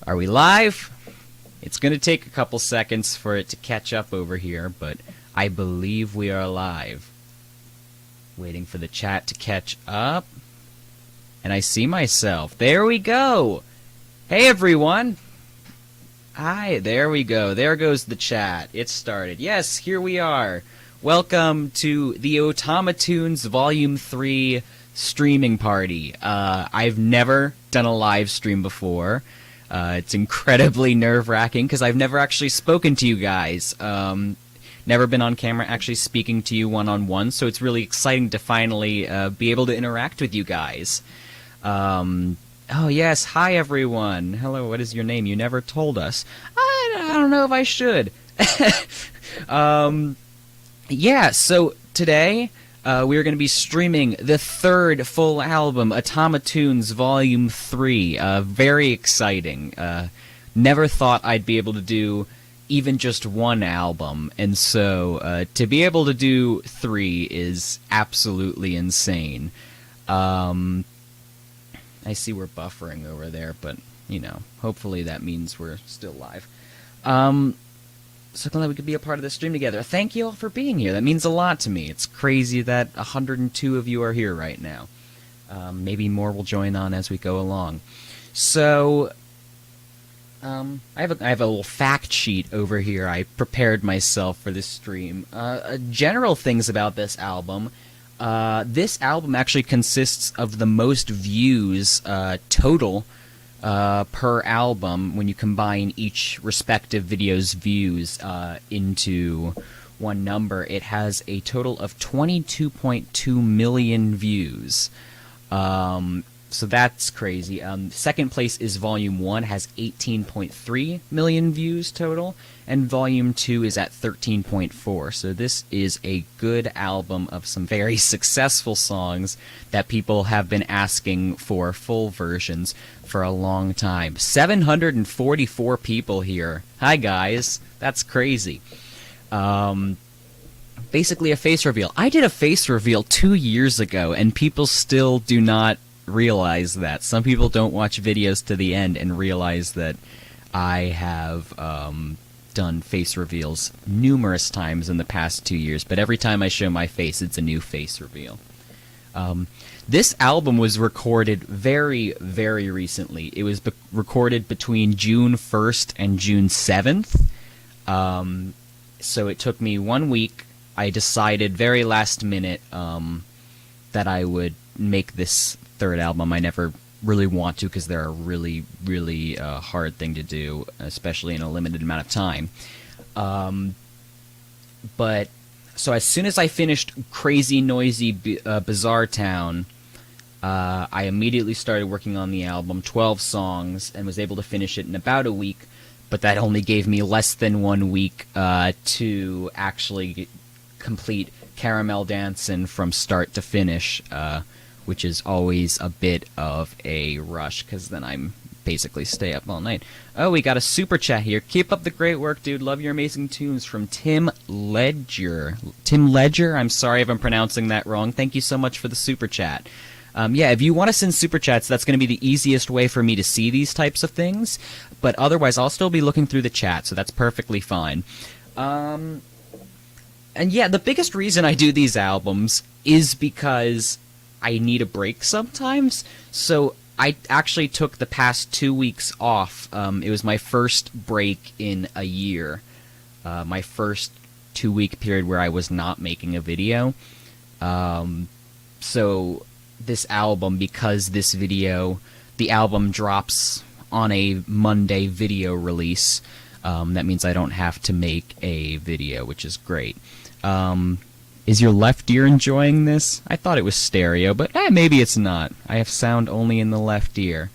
Are we live? It's going to take a couple seconds for it to catch up over here, but I believe we are live. Waiting for the chat to catch up. And I see myself. There we go! Hey everyone! Hi, there we go. There goes the chat. It started. Yes, here we are. Welcome to the Otama-Tunes Volume 3 streaming party. I've never done a live stream before. It's incredibly nerve-wracking because I've never actually spoken to you guys. Never been on camera actually speaking to you one-on-one, so it's really exciting to finally be able to interact with you guys. Oh yes, hi everyone. Hello, what is your name? You never told us. I don't know if I should. Yeah, so today we're going to be streaming the third full album, Otama-Tunes Volume 3. Very exciting. Never thought I'd be able to do even just one album, and so to be able to do 3 is absolutely insane. I see we're buffering over there, but, you know, hopefully that means we're still live. So glad we could be a part of the stream together. Thank you all for being here. That means a lot to me. It's crazy that 102 of you are here right now. Maybe more will join on as we go along. So, I have a little fact sheet over here. I prepared myself for this stream. General things about this album. This album actually consists of the most views total per album when you combine each respective video's views into one number. It has a total of 22.2 million views. So that's crazy. Second place is Volume 1, has 18.3 million views total, and Volume 2 is at 13.4. So this is a good album of some very successful songs that people have been asking for full versions for a long time. 744 people here. Hi guys, that's crazy. Basically a face reveal. I did a face reveal 2 years ago, and people still do not realize that. Some people don't watch videos to the end and realize that I have done face reveals numerous times in the past 2 years, but every time I show my face, it's a new face reveal. This album was recorded very, very recently. It was recorded between June 1st and June 7th. So it took me 1 week. I decided very last minute that I would make this third album. I never really want to because they're a really, really hard thing to do, especially in a limited amount of time. But so as soon as I finished Crazy Noisy Bizarre Town, I immediately started working on the album, 12 songs, and was able to finish it in about a week. But that only gave me less than 1 week to actually complete Caramel Dancin' from start to finish, which is always a bit of a rush, because then I'm basically stay up all night. Oh, we got a super chat here. Keep up the great work, dude. Love your amazing tunes, from Tim Ledger. Tim Ledger? I'm sorry if I'm pronouncing that wrong. Thank you so much for the super chat. Yeah, if you want to send super chats, that's going to be the easiest way for me to see these types of things. But otherwise, I'll still be looking through the chat, so that's perfectly fine. And yeah, the biggest reason I do these albums is because I need a break sometimes. So I actually took the past 2 weeks off. It was my first break in a year. My first 2-week period where I was not making a video. So this album, because this video, the album drops on a Monday video release, that means I don't have to make a video, which is great. Is your left ear enjoying this? I thought it was stereo, but maybe it's not. I have sound only in the left ear.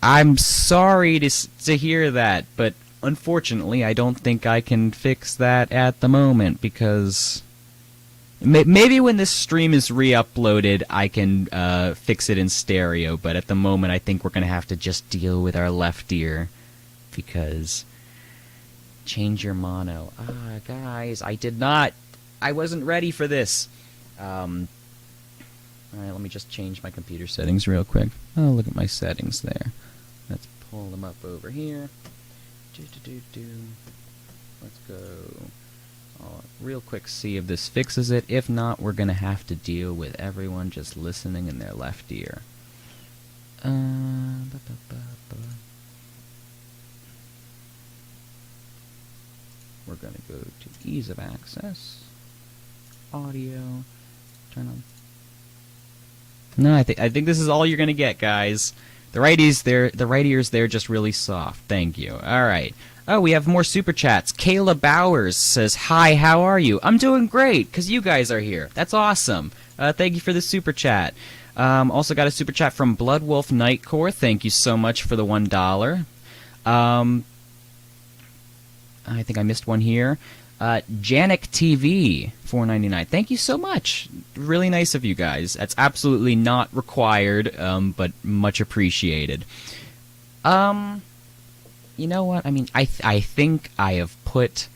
I'm sorry to hear that, but unfortunately I don't think I can fix that at the moment, because maybe when this stream is re-uploaded I can fix it in stereo, but at the moment I think we're going to have to just deal with our left ear, because change your mono. Guys, I wasn't ready for this. Alright, let me just change my computer settings real quick. Oh, look at my settings there. Let's pull them come up over here. Let's go. I'll real quick see if this fixes it. If not, we're going to have to deal with everyone just listening in their left ear. We're going to go to ease of access, audio, turn on. No, I think this is all you're going to get, guys. The right ears, they're just really soft. Thank you. All right. Oh, we have more super chats. Kayla Bowers says, "Hi, how are you?" I'm doing great, because you guys are here. That's awesome. Thank you for the super chat. Also got a super chat from Bloodwolf Nightcore. Thank you so much for the $1. I think I missed one here. Janik TV, $4.99. Thank you so much. Really nice of you guys. That's absolutely not required, but much appreciated. You know what? I mean, I think I have put,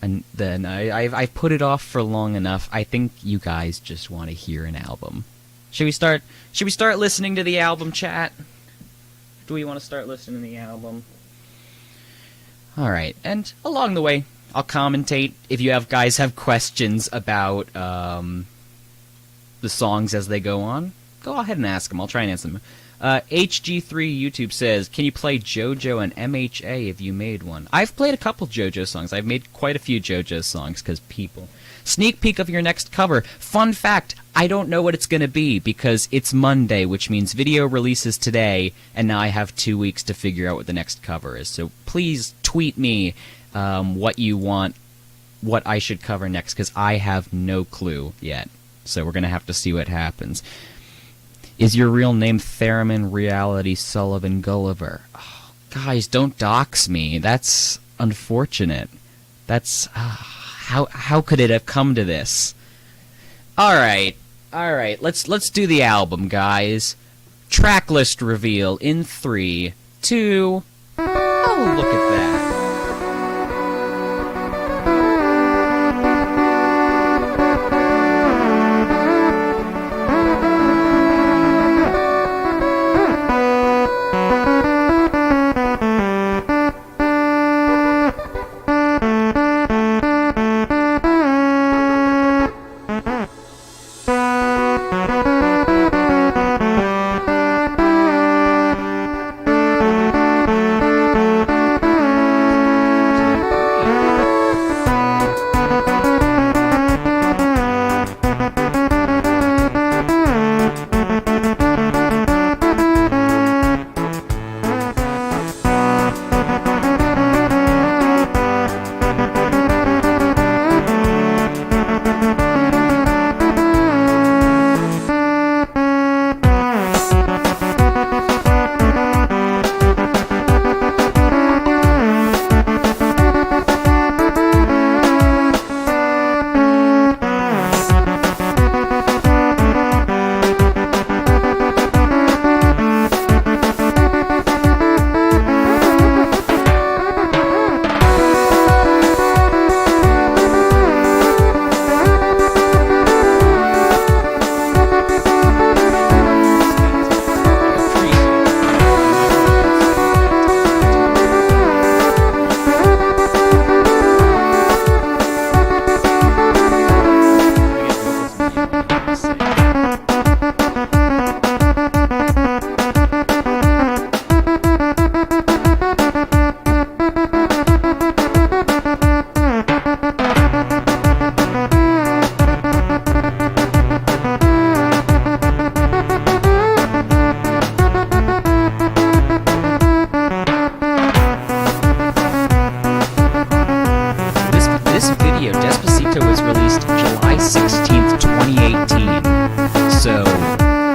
I've put it off for long enough. I think you guys just want to hear an album. Should we start listening to the album, chat? Do we want to start listening to the album? All right, and along the way, I'll commentate if you guys have questions about the songs as they go on. Go ahead and ask them. I'll try and answer them. HG3 YouTube says, "Can you play JoJo and MHA if you made one?" I've played a couple JoJo songs. I've made quite a few JoJo songs because people. Sneak peek of your next cover. Fun fact, I don't know what it's going to be because it's Monday, which means video releases today, and now I have 2 weeks to figure out what the next cover is. So please tweet me what you want, what I should cover next, because I have no clue yet. So we're going to have to see what happens. Is your real name Theremin Reality Sullivan Gulliver? Oh, guys, don't dox me. That's unfortunate. That's... How could it have come to this? All right. Let's do the album, guys. Track list reveal in 3, 2. Oh, look at that.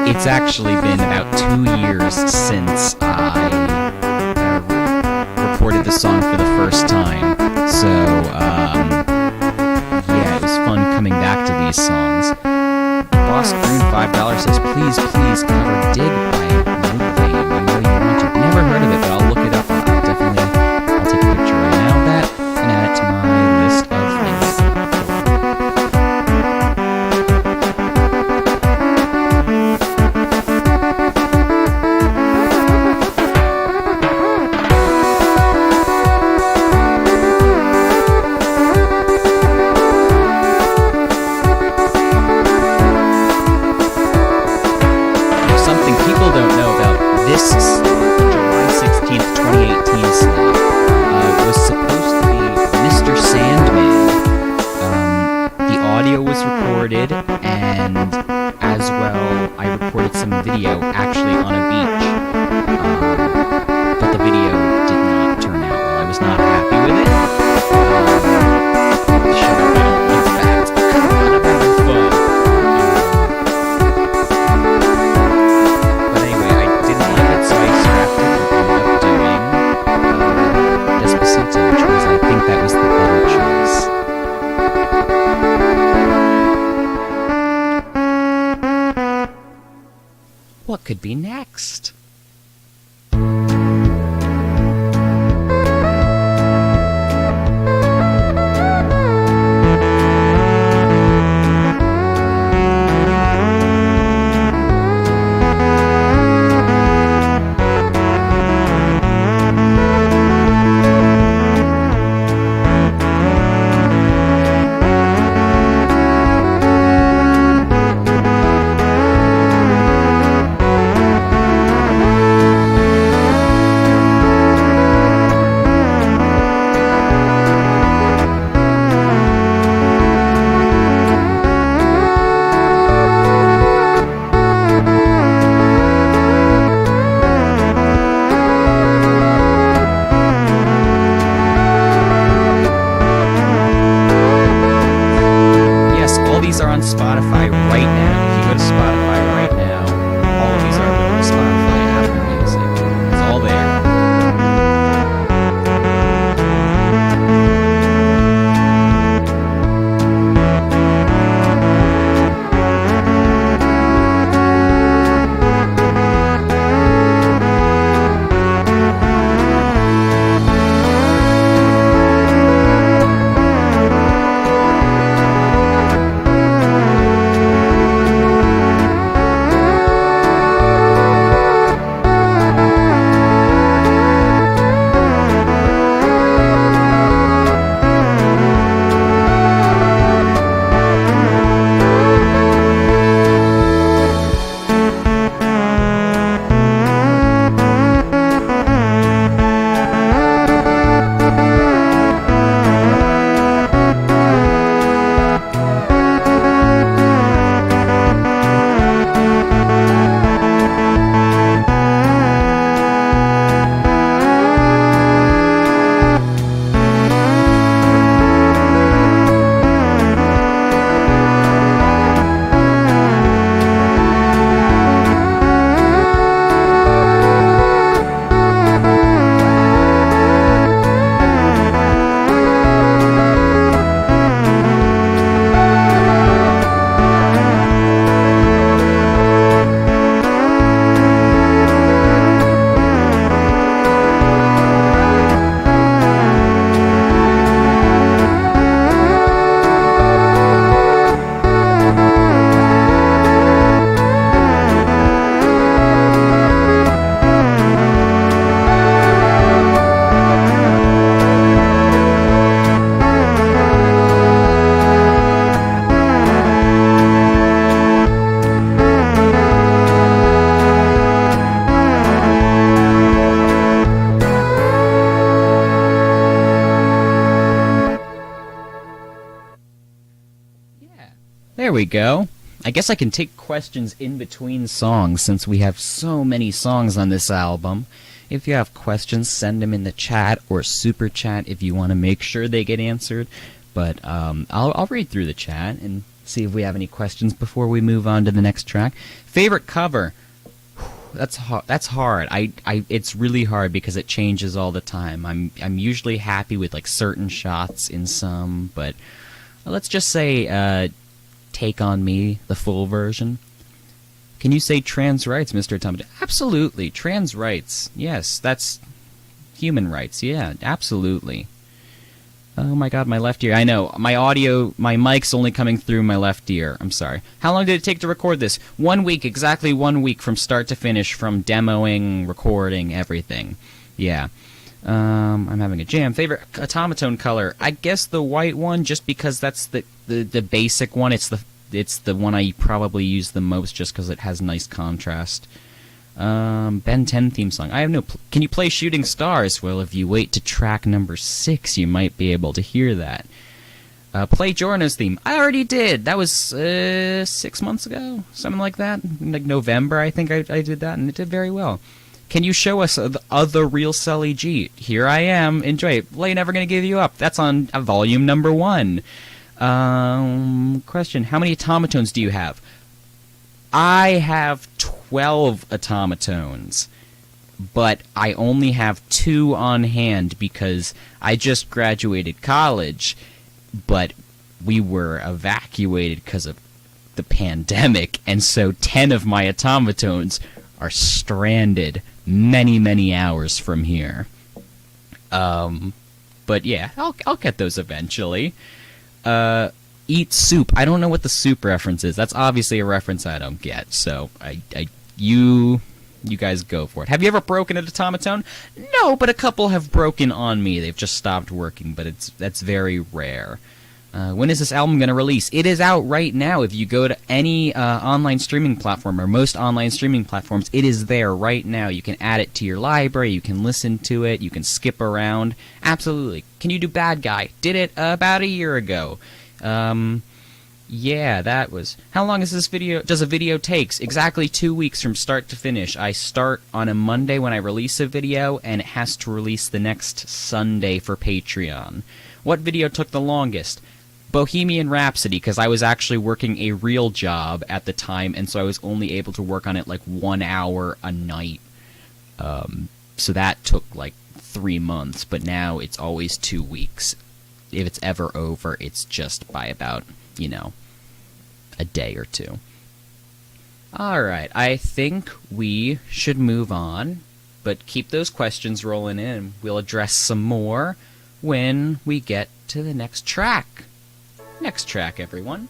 It's actually been about 2 years since I recorded the song for the first time. So, yeah, it was fun coming back to these songs. Boss Groon $5 says, please cover Dig by Moonfade. You know you want to. Never heard of it, but I'll look it up. I'll take a picture right now of that and add it to my list of things. be next. Spotify right now. If you go to Spotify right now, all of these are on Spotify, Apple Music. It's all there. There we go. I guess I can take questions in between songs since we have so many songs on this album. If you have questions, send them in the chat or super chat if you want to make sure they get answered. But I'll read through the chat and see if we have any questions before we move on to the next track. Favorite cover? That's hard. It's really hard because it changes all the time. I'm usually happy with like certain shots in some, but let's just say Take On Me, the full version. Can you say trans rights, Mr. Otama-Tunes? Absolutely. Trans rights. Yes, that's human rights. Yeah, absolutely. Oh my god, my left ear. I know. My mic's only coming through my left ear. I'm sorry. How long did it take to record this? 1 week, exactly 1 week from start to finish, from demoing, recording, everything. Yeah. I'm having a jam. Favorite Otama-Tone color? I guess the white one, just because that's the basic one. It's the one I probably use the most just because it has nice contrast. Ben 10 theme song. I have no... Can you play Shooting Stars? Well, if you wait to track number 6, you might be able to hear that. Play Giorno's theme. I already did. That was 6 months ago, something like that. Like November, I think I did that, and it did very well. Can you show us TheRealSullyG? Here I am. Enjoy it. Play Never Gonna Give You Up. That's on volume number 1. Question. How many Otama-Tones do you have? I have 12 Otama-Tones, but I only have 2 on hand because I just graduated college, but we were evacuated because of the pandemic, and so 10 of my Otama-Tones are stranded many, many hours from here. But yeah, I'll get those eventually. Eat soup. I don't know what the soup reference is. That's obviously a reference I don't get. So you guys go for it. Have you ever broken at Otama-Tune? No, but a couple have broken on me. They've just stopped working, but that's very rare. When is this album going to release? It is out right now. If you go to any online streaming platform, or most online streaming platforms, it is there right now. You can add it to your library. You can listen to it. You can skip around. Absolutely. Can you do Bad Guy? Did it about a year ago. Yeah, that was... How long is this video? Does a video takes? Exactly 2 weeks from start to finish. I start on a Monday when I release a video, and it has to release the next Sunday for Patreon. What video took the longest? Bohemian Rhapsody, because I was actually working a real job at the time, and so I was only able to work on it like 1 hour a night. So that took like 3 months, but now it's always 2 weeks. If it's ever over, it's just by about, a day or two. Alright, I think we should move on, but keep those questions rolling in. We'll address some more when we get to the next track. Next track, everyone.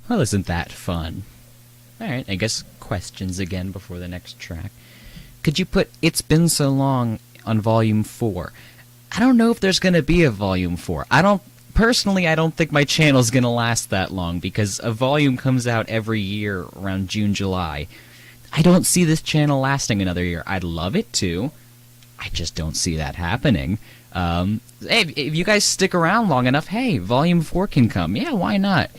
Well, isn't that fun? Alright, I guess questions again before the next track. Could you put It's Been So Long on Volume 4? I don't know if there's going to be a Volume 4. Personally, I don't think my channel's going to last that long, because a volume comes out every year around June, July. I don't see this channel lasting another year. I'd love it to. I just don't see that happening. Hey, if you guys stick around long enough, hey, Volume 4 can come. Yeah, why not?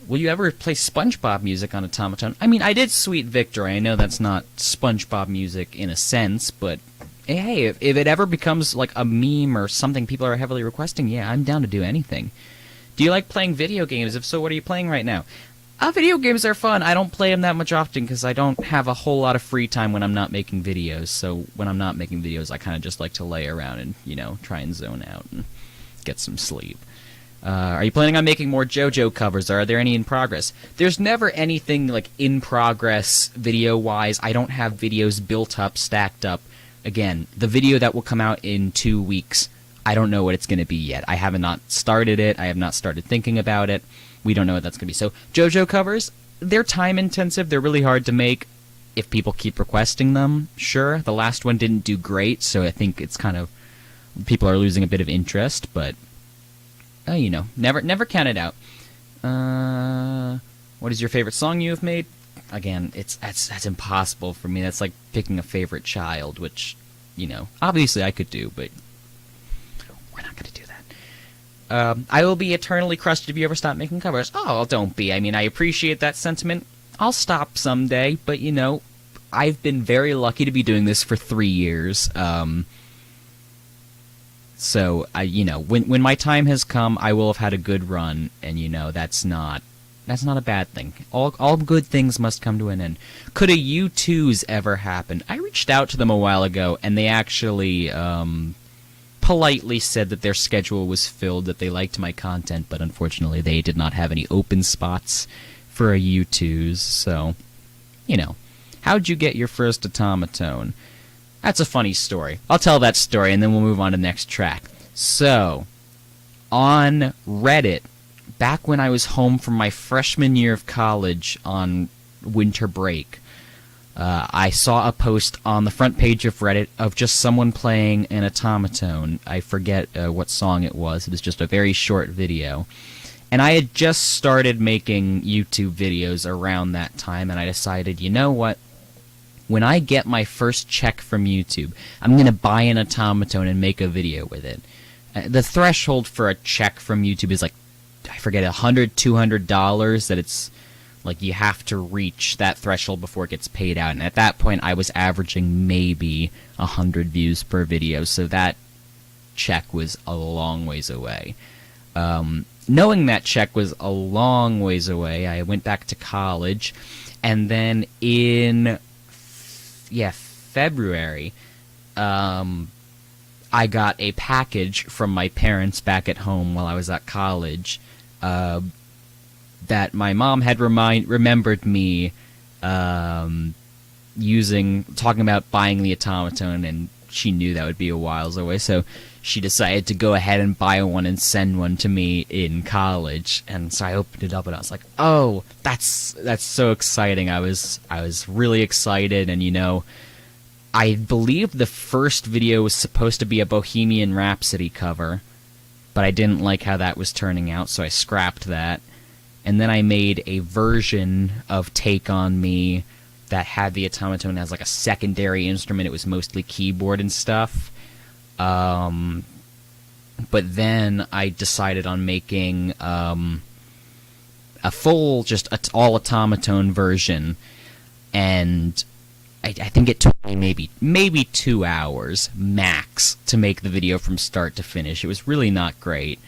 Will you ever play SpongeBob music on Otama-Tunes? I mean, I did Sweet Victory. I know that's not SpongeBob music in a sense, but hey, if it ever becomes like a meme or something people are heavily requesting, yeah, I'm down to do anything. Do you like playing video games? If so, what are you playing right now? Video games are fun. I don't play them that much often because I don't have a whole lot of free time when I'm not making videos. So when I'm not making videos, I kind of just like to lay around and, try and zone out and get some sleep. Are you planning on making more JoJo covers? Are there any in progress? There's never anything like in progress video-wise. I don't have videos built up, stacked up. Again, the video that will come out in 2 weeks, I don't know what it's going to be yet. I have not started it. I have not started thinking about it. We don't know what that's going to be. So JoJo covers, they're time-intensive. They're really hard to make. If people keep requesting them, sure. The last one didn't do great, so I think it's kind of... people are losing a bit of interest, but... never count it out. What is your favorite song you have made? Again, that's impossible for me. That's like picking a favorite child, which, obviously I could do, but we're not going to do that. I will be eternally crushed if you ever stop making covers. Oh, don't be. I mean, I appreciate that sentiment. I'll stop someday, but, I've been very lucky to be doing this for 3 years. So, when my time has come, I will have had a good run, and, that's not a bad thing. All good things must come to an end. Could a U2's ever happen? I reached out to them a while ago, and they actually politely said that their schedule was filled, that they liked my content, but unfortunately they did not have any open spots for a U2's. So, how'd you get your first Otama-Tone? That's a funny story. I'll tell that story, and then we'll move on to the next track. So, on Reddit, back when I was home from my freshman year of college on winter break, I saw a post on the front page of Reddit of just someone playing an Otama-Tone. I forget what song it was. It was just a very short video. And I had just started making YouTube videos around that time, and I decided, you know what? When I get my first check from YouTube, I'm going to buy an Otama-Tone and make a video with it. The threshold for a check from YouTube is like, I forget, $100, $200, that it's like you have to reach that threshold before it gets paid out. And at that point, I was averaging maybe 100 views per video, so that check was a long ways away. Knowing that check was a long ways away, I went back to college, and then in February, I got a package from my parents back at home while I was at college, that my mom had remembered me talking about buying the Otama-Tone, and she knew that would be a whiles away, so she decided to go ahead and buy one and send one to me in college. And so I opened it up and I was like, oh, that's so exciting. I was really excited, and I believe the first video was supposed to be a Bohemian Rhapsody cover, but I didn't like how that was turning out, so I scrapped that. And then I made a version of Take On Me that had the Otama-Tone as like a secondary instrument. It was mostly keyboard and stuff. But then I decided on making a full, just all Otama-Tone version, and I think it took me maybe 2 hours max to make the video from start to finish. It was really not great.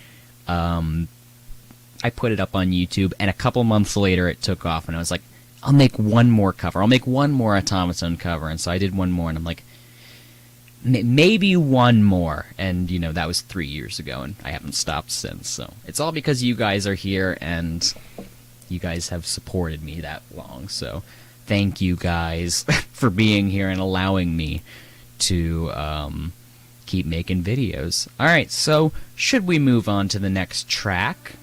I put it up on YouTube, and a couple months later it took off, and I was like, I'll make one more cover. I'll make one more Otama-Tone cover. And so I did one more, and I'm like, maybe one more. And, that was 3 years ago, and I haven't stopped since. So it's all because you guys are here, and you guys have supported me that long. So thank you guys for being here and allowing me to keep making videos. All right, so should we move on to the next track?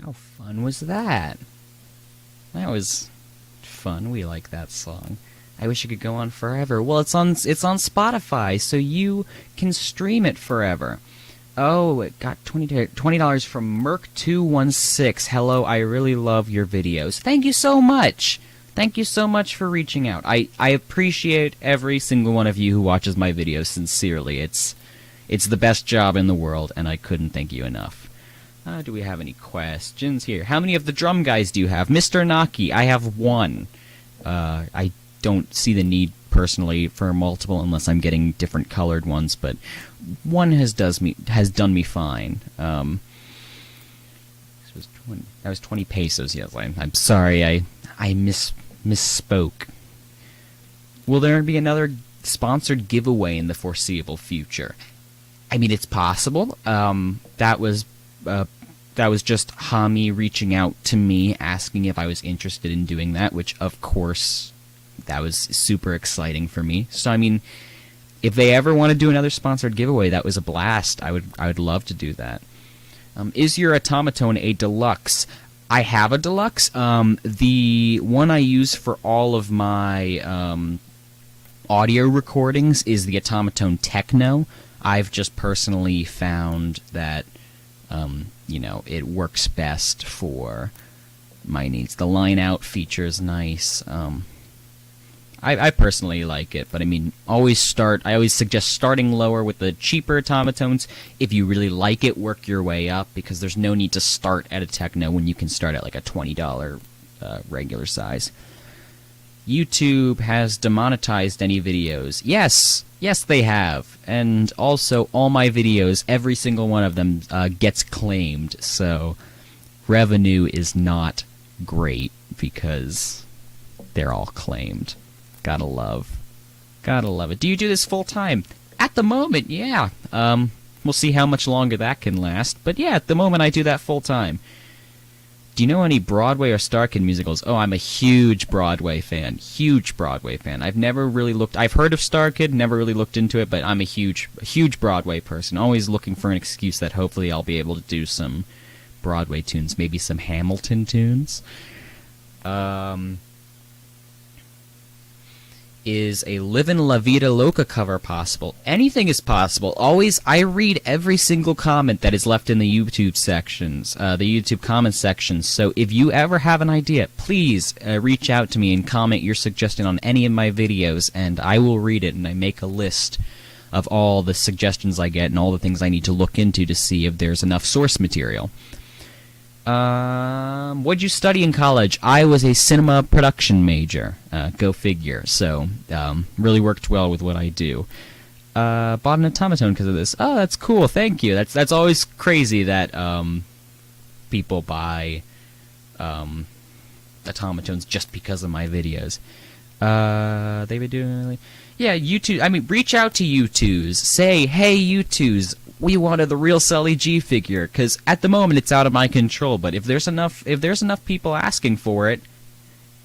How fun was that? That was fun. We like that song. I wish it could go on forever. Well, it's on Spotify, so you can stream it forever. Oh, it got $20 from Merc216. Hello, I really love your videos. Thank you so much. Thank you so much for reaching out. I appreciate every single one of you who watches my videos sincerely. It's the best job in the world, and I couldn't thank you enough. Do we have any questions here? How many of the drum guys do you have? Mr. Naki, I have one. I don't see the need personally for multiple unless I'm getting different colored ones, but one has done me fine. That was 20 pesos. Yes, I'm sorry. I misspoke. Will there be another sponsored giveaway in the foreseeable future? I mean, it's possible. That was just Hami reaching out to me asking if I was interested in doing that, which of course that was super exciting for me. So I mean, if they ever want to do another sponsored giveaway, that was a blast. I would love to do that. Is your Otama-Tone a deluxe? I have a deluxe. The one I use for all of my audio recordings is the Otama-Tone Techno. I've just personally found that it works best for my needs. The line out feature is nice. I personally like it, but I mean, I always suggest starting lower with the cheaper Otama-Tones. If you really like it, work your way up, because there's no need to start at a Techno when you can start at like a $20 regular size. YouTube has demonetized any videos. Yes, they have. And also, all my videos, every single one of them gets claimed, so revenue is not great because they're all claimed. Gotta love it. Do you do this full time? At the moment, yeah. We'll see how much longer that can last, but yeah, at the moment I do that full time. Do you know any Broadway or StarKid musicals? Oh, I'm a huge Broadway fan. I've never really looked... I've heard of StarKid, never really looked into it, but I'm a huge Broadway person. Always looking for an excuse that hopefully I'll be able to do some Broadway tunes. Maybe some Hamilton tunes. Is a Livin' La Vida Loca cover possible? Anything is possible. Always, I read every single comment that is left in the YouTube sections, the YouTube comment sections. So if you ever have an idea, please reach out to me and comment your suggestion on any of my videos, and I will read it, and I make a list of all the suggestions I get and all the things I need to look into to see if there's enough source material. What'd you study in college? I was a cinema production major. Go figure. So, really worked well with what I do. Bought an Otama-Tone because of this. Oh, that's cool. Thank you. That's always crazy that people buy Otama-Tones just because of my videos. They've been doing... Yeah, YouTube... I mean, reach out to U2s. Say, hey, U2s, we wanted the TheRealSullyG figure, because at the moment it's out of my control, but if there's enough people asking for it,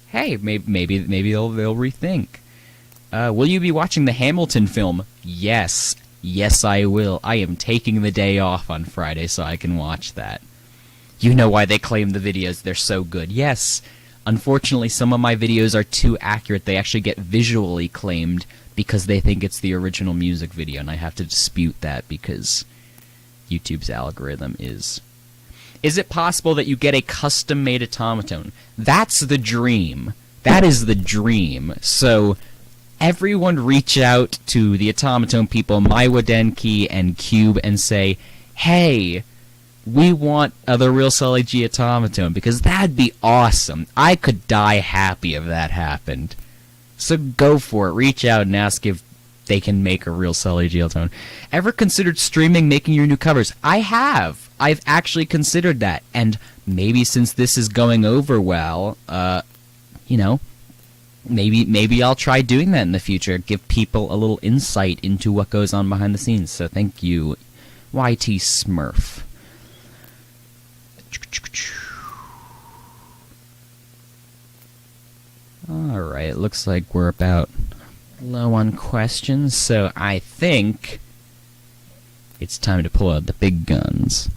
hey, maybe they'll rethink. Will you be watching the Hamilton film? Yes, I will. I am taking the day off on Friday so I can watch that. You know why they claim the videos, they're so good. Yes, unfortunately some of my videos are too accurate. They actually get visually claimed because they think it's the original music video, and I have to dispute that because YouTube's algorithm is... Is it possible that you get a custom-made Otama-Tone? That's the dream. That is the dream. So, everyone reach out to the Otama-Tone people, Maiwadenki and Cube, and say, hey, we want the TheRealSullyG Otama-Tone, because that'd be awesome. I could die happy if that happened. So go for it. Reach out and ask if they can make a TheRealSullyG Otama-Tone. Ever considered streaming, making your new covers? I have. I've actually considered that. And maybe since this is going over well, maybe I'll try doing that in the future. Give people a little insight into what goes on behind the scenes. So thank you, YT Smurf. Alright, it looks like we're about low on questions, so I think it's time to pull out the big guns.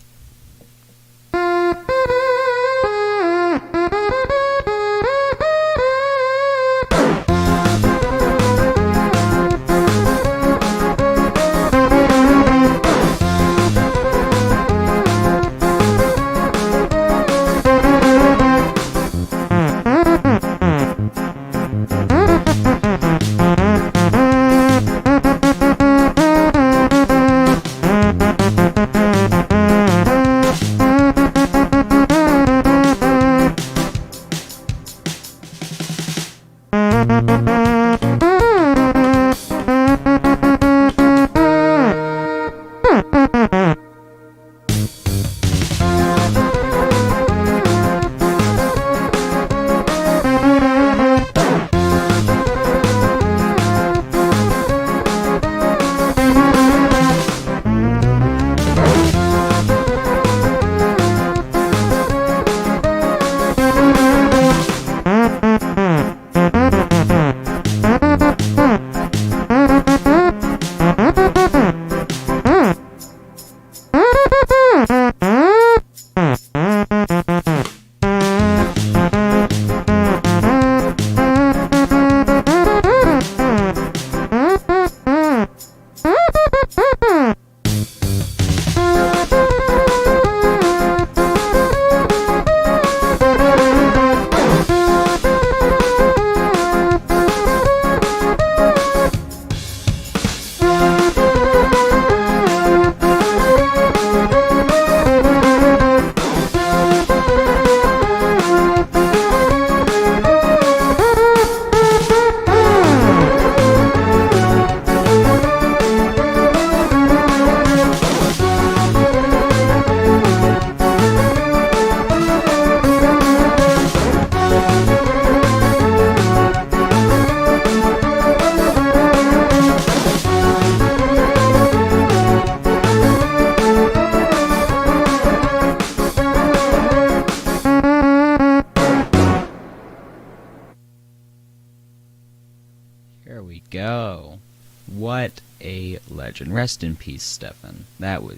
Here we go. What a legend. Rest in peace, Stefan.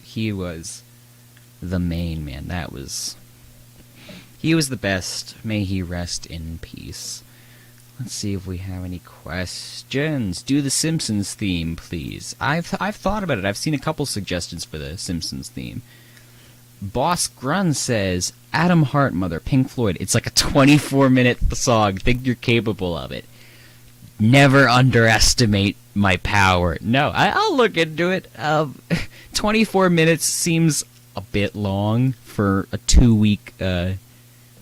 He was the main man. He was the best. May he rest in peace. Let's see if we have any questions. Do the Simpsons theme, please. I've thought about it. I've seen a couple suggestions for the Simpsons theme. Boss Grun says, Adam Hart, Mother, Pink Floyd. It's like a 24-minute song. Think you're capable of it. Never underestimate my power. No, I'll look into it. 24 minutes seems a bit long for a 2-week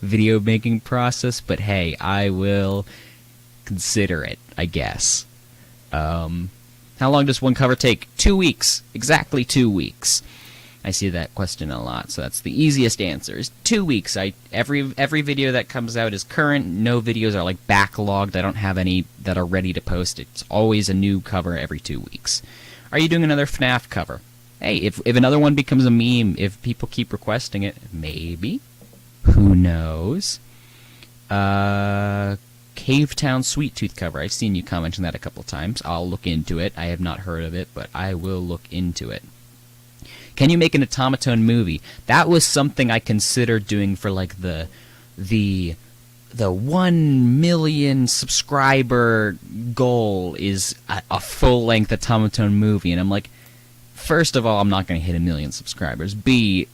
video making process, but hey, I will consider it, I guess. How long does one cover take? 2 weeks. Exactly 2 weeks. I see that question a lot, so that's the easiest answer. Is 2 weeks. Every video that comes out is current. No videos are like backlogged. I don't have any that are ready to post. It's always a new cover every 2 weeks. Are you doing another FNAF cover? Hey, if another one becomes a meme, if people keep requesting it, maybe. Who knows? Cave Town Sweet Tooth cover. I've seen you commenting that a couple times. I'll look into it. I have not heard of it, but I will look into it. Can you make an Otama-Tune movie? That was something I considered doing for like the 1 million subscriber goal is a full-length Otama-Tune movie, and I'm like, first of all, I'm not going to hit 1 million subscribers. B,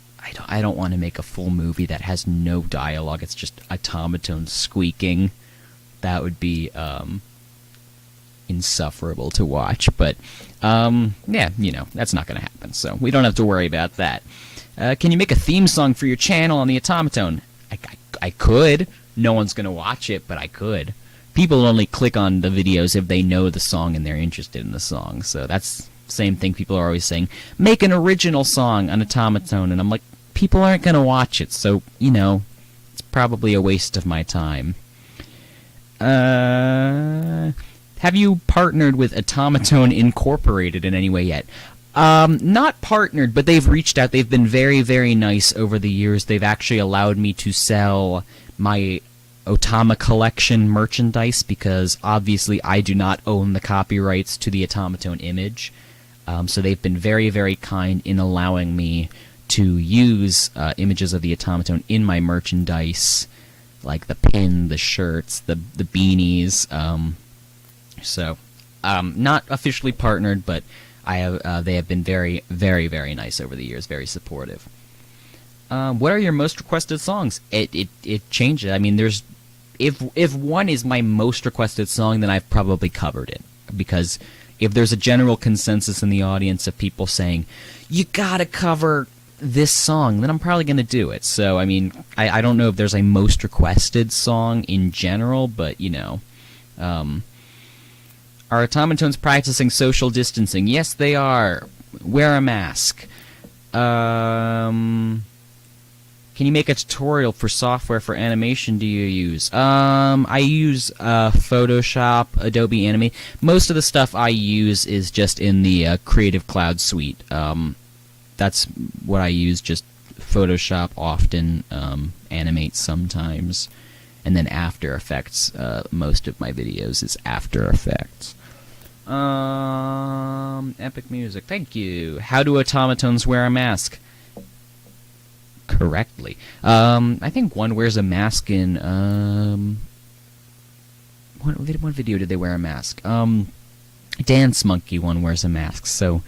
I don't want to make a full movie that has no dialogue. It's just Otama-Tune squeaking. That would be insufferable to watch, but yeah, that's not going to happen, so we don't have to worry about that. Can you make a theme song for your channel on the Otama-Tune? I could. No one's going to watch it, but I could. People only click on the videos if they know the song and they're interested in the song, so that's the same thing people are always saying. Make an original song on Otama-Tune, and I'm like, people aren't going to watch it, so, it's probably a waste of my time. Have you partnered with Otama-Tune Incorporated in any way yet? Not partnered, but they've reached out. They've been very, very nice over the years. They've actually allowed me to sell my Otama collection merchandise because obviously I do not own the copyrights to the Otama-Tune image. So they've been very, very kind in allowing me to use images of the Otama-Tune in my merchandise, like the pin, the shirts, the beanies. So, not officially partnered, but they have been very, very, very nice over the years, very supportive. What are your most requested songs? It changes. I mean, if one is my most requested song, then I've probably covered it. Because if there's a general consensus in the audience of people saying, you gotta cover this song, then I'm probably going to do it. So, I mean, I don't know if there's a most requested song in general, but, you know. Are Otama-Tunes practicing social distancing? Yes, they are. Wear a mask. Can you make a tutorial for software for animation do you use? I use Photoshop, Adobe Animate. Most of the stuff I use is just in the Creative Cloud suite. That's what I use, just Photoshop often, Animate sometimes, and then After Effects. Most of my videos is After Effects. Epic music, thank you. How do Otama-Tunes wear a mask? Correctly. I think one wears a mask in, what video did they wear a mask? Dance Monkey one wears a mask, so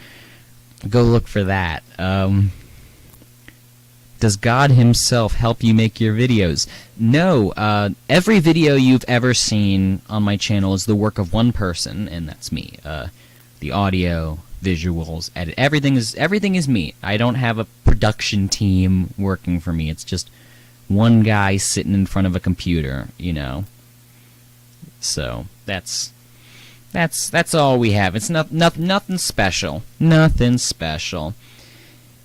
go look for that. Does God himself help you make your videos? No. Every video you've ever seen on my channel is the work of one person, and that's me. The audio, visuals, edit, everything is me. I don't have a production team working for me. It's just one guy sitting in front of a computer, you know. So that's all we have. It's nothing special. Nothing special.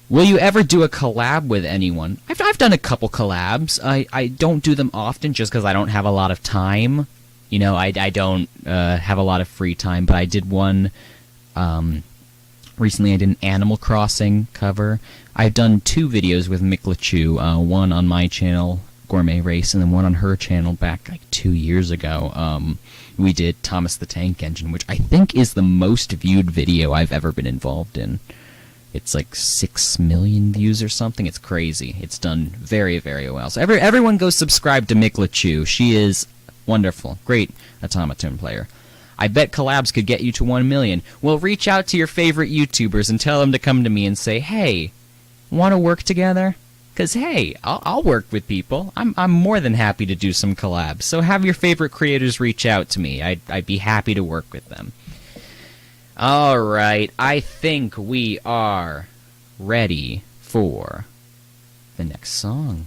Will you ever do a collab with anyone? I've done a couple collabs. I don't do them often just because I don't have a lot of time. You know, I don't have a lot of free time, but I did one recently. I did an Animal Crossing cover. I've done 2 videos with Miklachu, one on my channel, Gourmet Race, and then one on her channel back like 2 years ago. We did Thomas the Tank Engine, which I think is the most viewed video I've ever been involved in. It's like 6 million views or something. It's crazy. It's done very, very well. So everyone go subscribe to Miklachu. She is wonderful. Great Otama-Tune player. I bet collabs could get you to 1 million. Well, reach out to your favorite YouTubers and tell them to come to me and say, hey, want to work together? Because, hey, I'll work with people. I'm more than happy to do some collabs. So have your favorite creators reach out to me. I'd be happy to work with them. Alright, I think we are ready for the next song.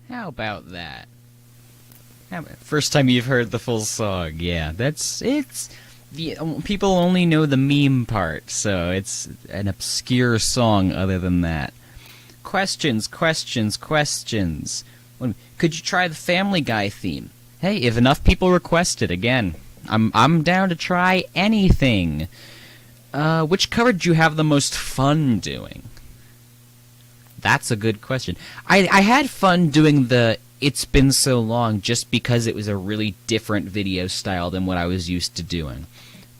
How about that? First time you've heard the full song, yeah. People only know the meme part, so it's an obscure song other than that. Questions. Could you try the Family Guy theme? Hey, if enough people request it, again, I'm down to try anything. Which cover do you have the most fun doing? That's a good question. I had fun doing the It's Been So Long just because it was a really different video style than what I was used to doing.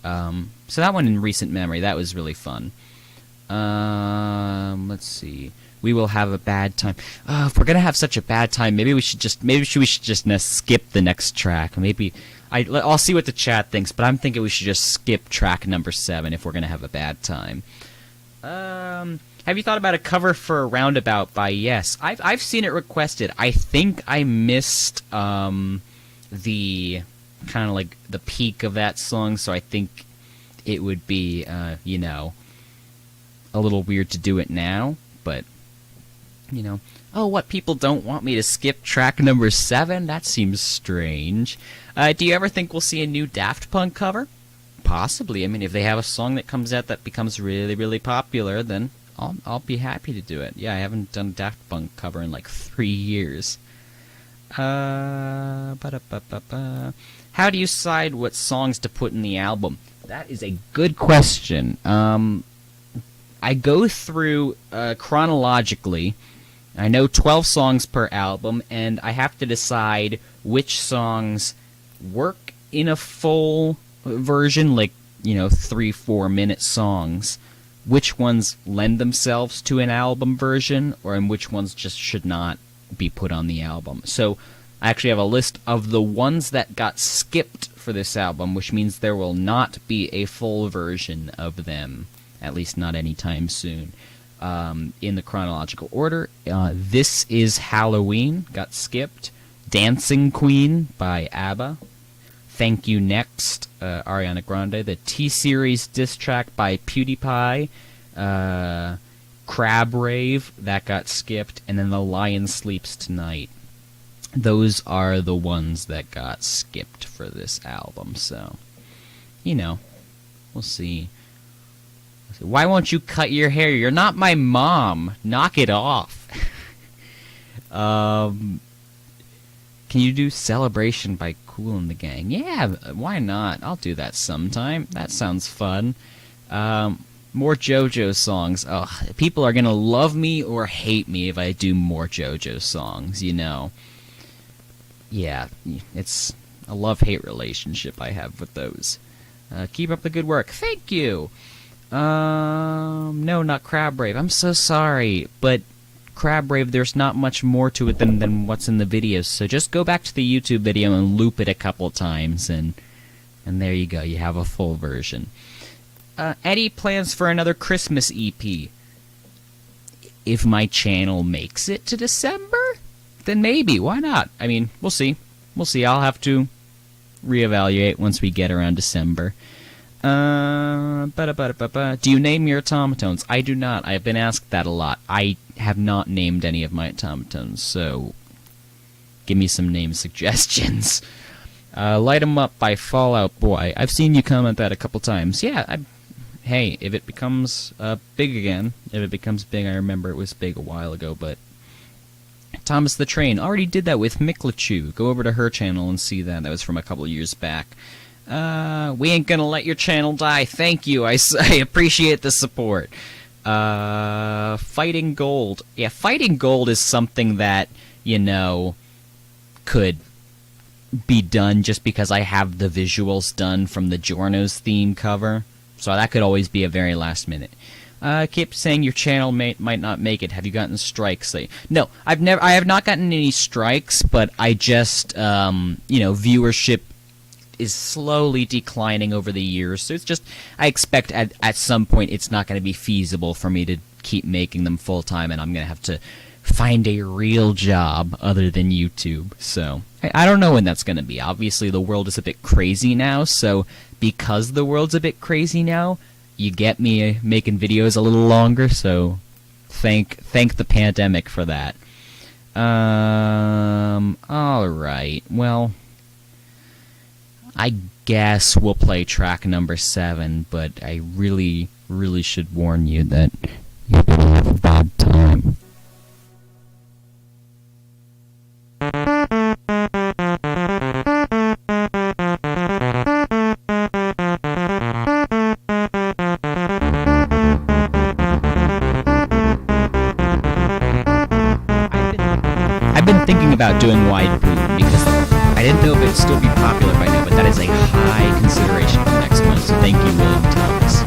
So that one in recent memory, that was really fun. Let's see. We will have a bad time. If we're gonna have such a bad time, maybe we should just skip the next track. I'll see what the chat thinks, but I'm thinking we should just skip track number 7 if we're gonna have a bad time. Have you thought about a cover for Roundabout by Yes? I've seen it requested. I think I missed the kind of like the peak of that song, so I think it would be a little weird to do it now, but oh, what, people don't want me to skip track number 7? That seems strange. Do you ever think we'll see a new Daft Punk cover? Possibly. I mean, if they have a song that comes out that becomes really, really popular, then I'll be happy to do it. Yeah, I haven't done a Daft Punk cover in like 3 years. How do you decide what songs to put in the album? That is a good question. I go through chronologically. I know 12 songs per album, and I have to decide which songs work in a full version, like 3-4 minute songs, which ones lend themselves to an album version, or in which ones just should not be put on the album. So I actually have a list of the ones that got skipped for this album, which means there will not be a full version of them, at least not anytime soon. In the chronological order, This Is Halloween got skipped. Dancing Queen by ABBA. Thank You Next, Ariana Grande. The T-Series diss track by PewDiePie. Crab Rave, that got skipped. And then The Lion Sleeps Tonight. Those are the ones that got skipped for this album, so, we'll see. Why won't you cut your hair? You're not my mom. Knock it off. Can you do Celebration by Kool and the Gang? Yeah, why not? I'll do that sometime. That sounds fun. More JoJo songs. Ugh, people are going to love me or hate me if I do more JoJo songs, Yeah, it's a love-hate relationship I have with those. Keep up the good work. Thank you. No, not Crab Rave. I'm so sorry, but Crab Rave, there's not much more to it than what's in the videos, so just go back to the YouTube video and loop it a couple times, and there you go, you have a full version. Eddie plans for another Christmas EP. If my channel makes it to December, then maybe, why not? I mean, we'll see. I'll have to reevaluate once we get around December. Do you name your Otama-Tunes? I do not. I have been asked that a lot. I have not named any of my Otama-Tunes, so give me some name suggestions. Light 'Em Up by Fallout Boy. I've seen you comment that a couple times. Yeah, hey, if it becomes big again, if it becomes big, I remember it was big a while ago, but Thomas the Train already did that with Miklachu. Go over to her channel and see that. That was from a couple years back. We ain't gonna let your channel die. Thank you. I appreciate the support. Fighting Gold. Yeah, Fighting Gold is something that, could be done just because I have the visuals done from the Giorno's theme cover. So that could always be a very last minute. Keep saying your channel might not make it. Have you gotten strikes? No, I have not gotten any strikes, but I just, viewership is slowly declining over the years. So it's just, I expect at some point it's not going to be feasible for me to keep making them full-time, and I'm going to have to find a real job other than YouTube. So I don't know when that's going to be. Obviously, the world is a bit crazy now, so because the world's a bit crazy now, you get me making videos a little longer, so thank the pandemic for that. Alright, well, I guess we'll play track number 7, but I really should warn you that you're gonna have a bad time. I've been thinking about doing wide boot because I didn't know if it'd still be popular by now, but that is a high consideration for next month, so thank you, William Thomas.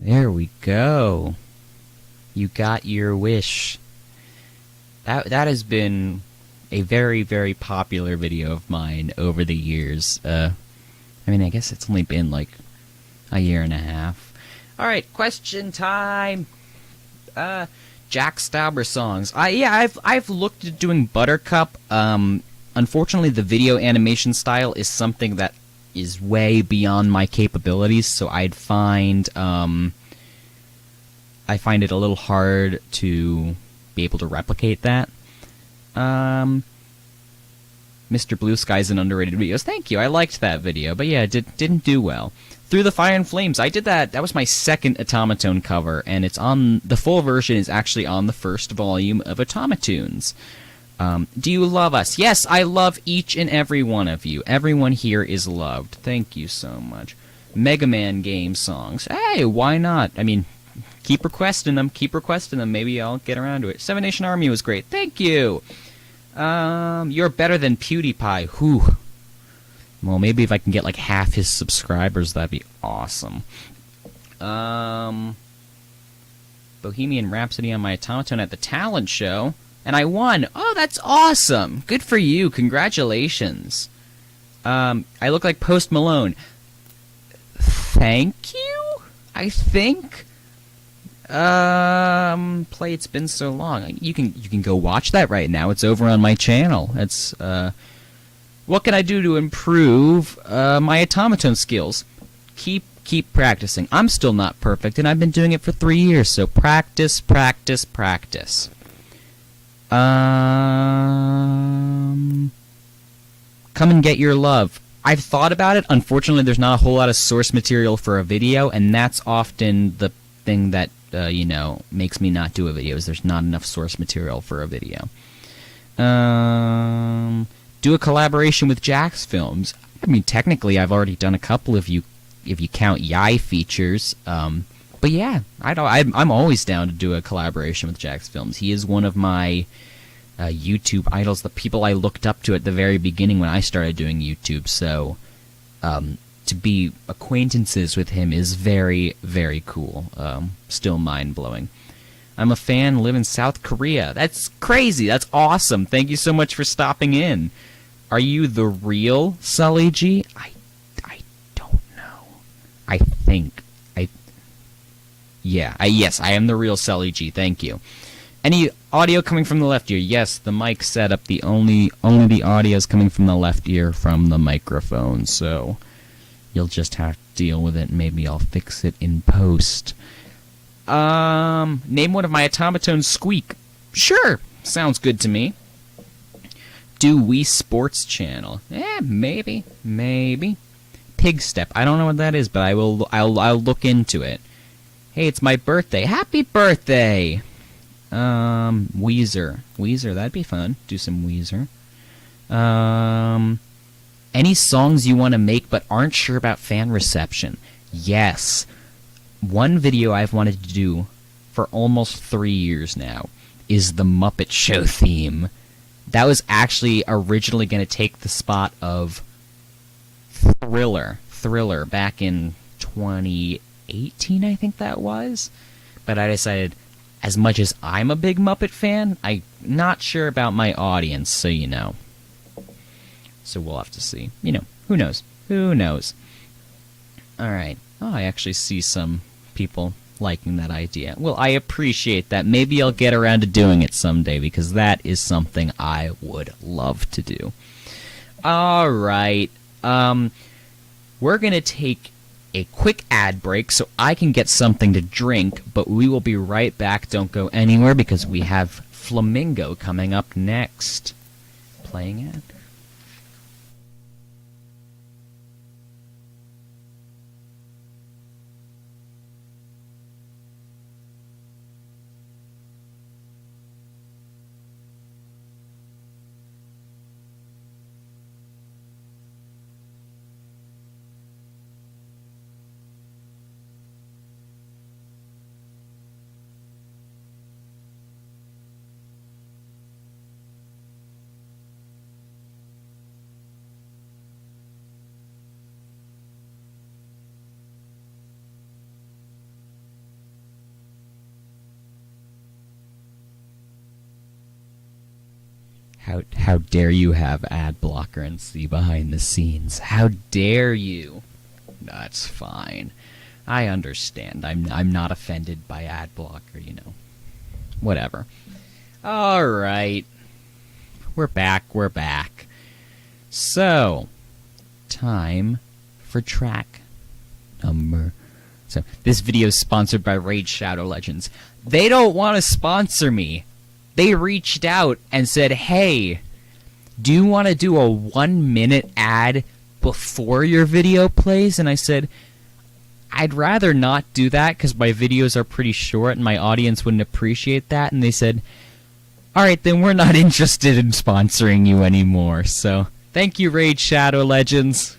There we go. You got your wish. That has been a very popular video of mine over the years. I mean, I guess it's only been like a year and a half. Alright, question time. Jack Stauber songs. I've looked at doing Buttercup. Unfortunately, the video animation style is something that is way beyond my capabilities, so I find it a little hard to be able to replicate that. Mr. Blue Sky's an underrated videos. Thank you, I liked that video, but yeah, it didn't do well. Through the Fire and Flames, I did that. That was my second Otama-Tune cover, and it's on the full version is actually on the first volume of Otama-Tunes. Do you love us? Yes, I love each and every one of you. Everyone here is loved. Thank you so much. Mega Man game songs. Hey, why not? I mean, keep requesting them. Keep requesting them. Maybe I'll get around to it. Seven Nation Army was great. Thank you. You're better than PewDiePie. Whew. Well, maybe if I can get like half his subscribers, that'd be awesome. Bohemian Rhapsody on my Otama-Tune at the talent show. And I won. Oh, that's awesome. Good for you. Congratulations. I look like Post Malone. Thank you, I think. Play It's Been So Long. You can go watch that right now. It's over on my channel. It's, what can I do to improve my Otama-Tune skills? Keep Keep practicing. I'm still not perfect, and I've been doing it for 3 years, so practice, practice, practice. Come and Get Your Love. I've thought about it. Unfortunately, there's not a whole lot of source material for a video, and that's often the thing that, makes me not do a video, is there's not enough source material for a video. Do a collaboration with Jax Films. I mean, technically, I've already done a couple if you count Yai features. But yeah, I'm always down to do a collaboration with Jax Films. He is one of my YouTube idols, the people I looked up to at the very beginning when I started doing YouTube. So to be acquaintances with him is very, very cool. Still mind-blowing. I'm a fan, live in South Korea. That's crazy. That's awesome. Thank you so much for stopping in. Are you the real Sully G? I don't know. I think. Yes, I am the real Sully G. Thank you. Any audio coming from the left ear? Yes, the mic setup. Only the audio is coming from the left ear from the microphone. So you'll just have to deal with it. Maybe I'll fix it in post. Name one of my Otama-Tunes squeak. Sure, sounds good to me. Do Wii Sports Channel? Maybe. Pig Step. I don't know what that is, but I'll look into it. Hey, it's my birthday. Happy birthday! Weezer. That'd be fun. Do some Weezer. Any songs you want to make but aren't sure about fan reception? Yes. One video I've wanted to do for almost 3 years now is the Muppet Show theme. That was actually originally going to take the spot of Thriller back in 2018, I think that was. But I decided, as much as I'm a big Muppet fan, I'm not sure about my audience, so So we'll have to see. Who knows? Alright. Oh, I actually see some people liking that idea. Well, I appreciate that. Maybe I'll get around to doing it someday, because that is something I would love to do. Alright. We're going to take a quick ad break so I can get something to drink, but we will be right back. Don't go anywhere, because we have Flamingo coming up next. Playing ad? How dare you have ad blocker and see behind the scenes? How dare you? That's fine. I understand. I'm not offended by ad blocker, Whatever. Alright. We're back. So, time for track number. So, this video is sponsored by Raid Shadow Legends. They don't want to sponsor me. They reached out and said, hey, do you want to do a 1-minute ad before your video plays? And I said, I'd rather not do that because my videos are pretty short and my audience wouldn't appreciate that. And they said, alright, then we're not interested in sponsoring you anymore. So, thank you, Raid Shadow Legends.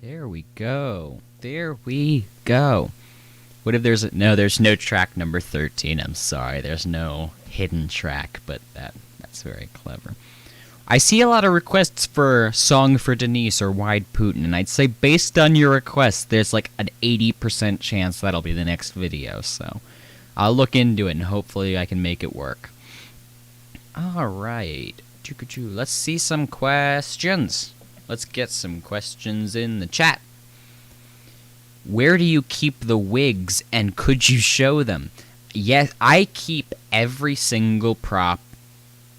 There we go. There we go. What if there's there's no track number 13. I'm sorry. There's no hidden track, but that's very clever. I see a lot of requests for Song for Denise or Wide Putin, and I'd say based on your requests, there's like an 80% chance that'll be the next video, so I'll look into it and hopefully I can make it work. Alright, let's see some questions. Let's get some questions in the chat. Where do you keep the wigs, and could you show them? Yes, I keep every single prop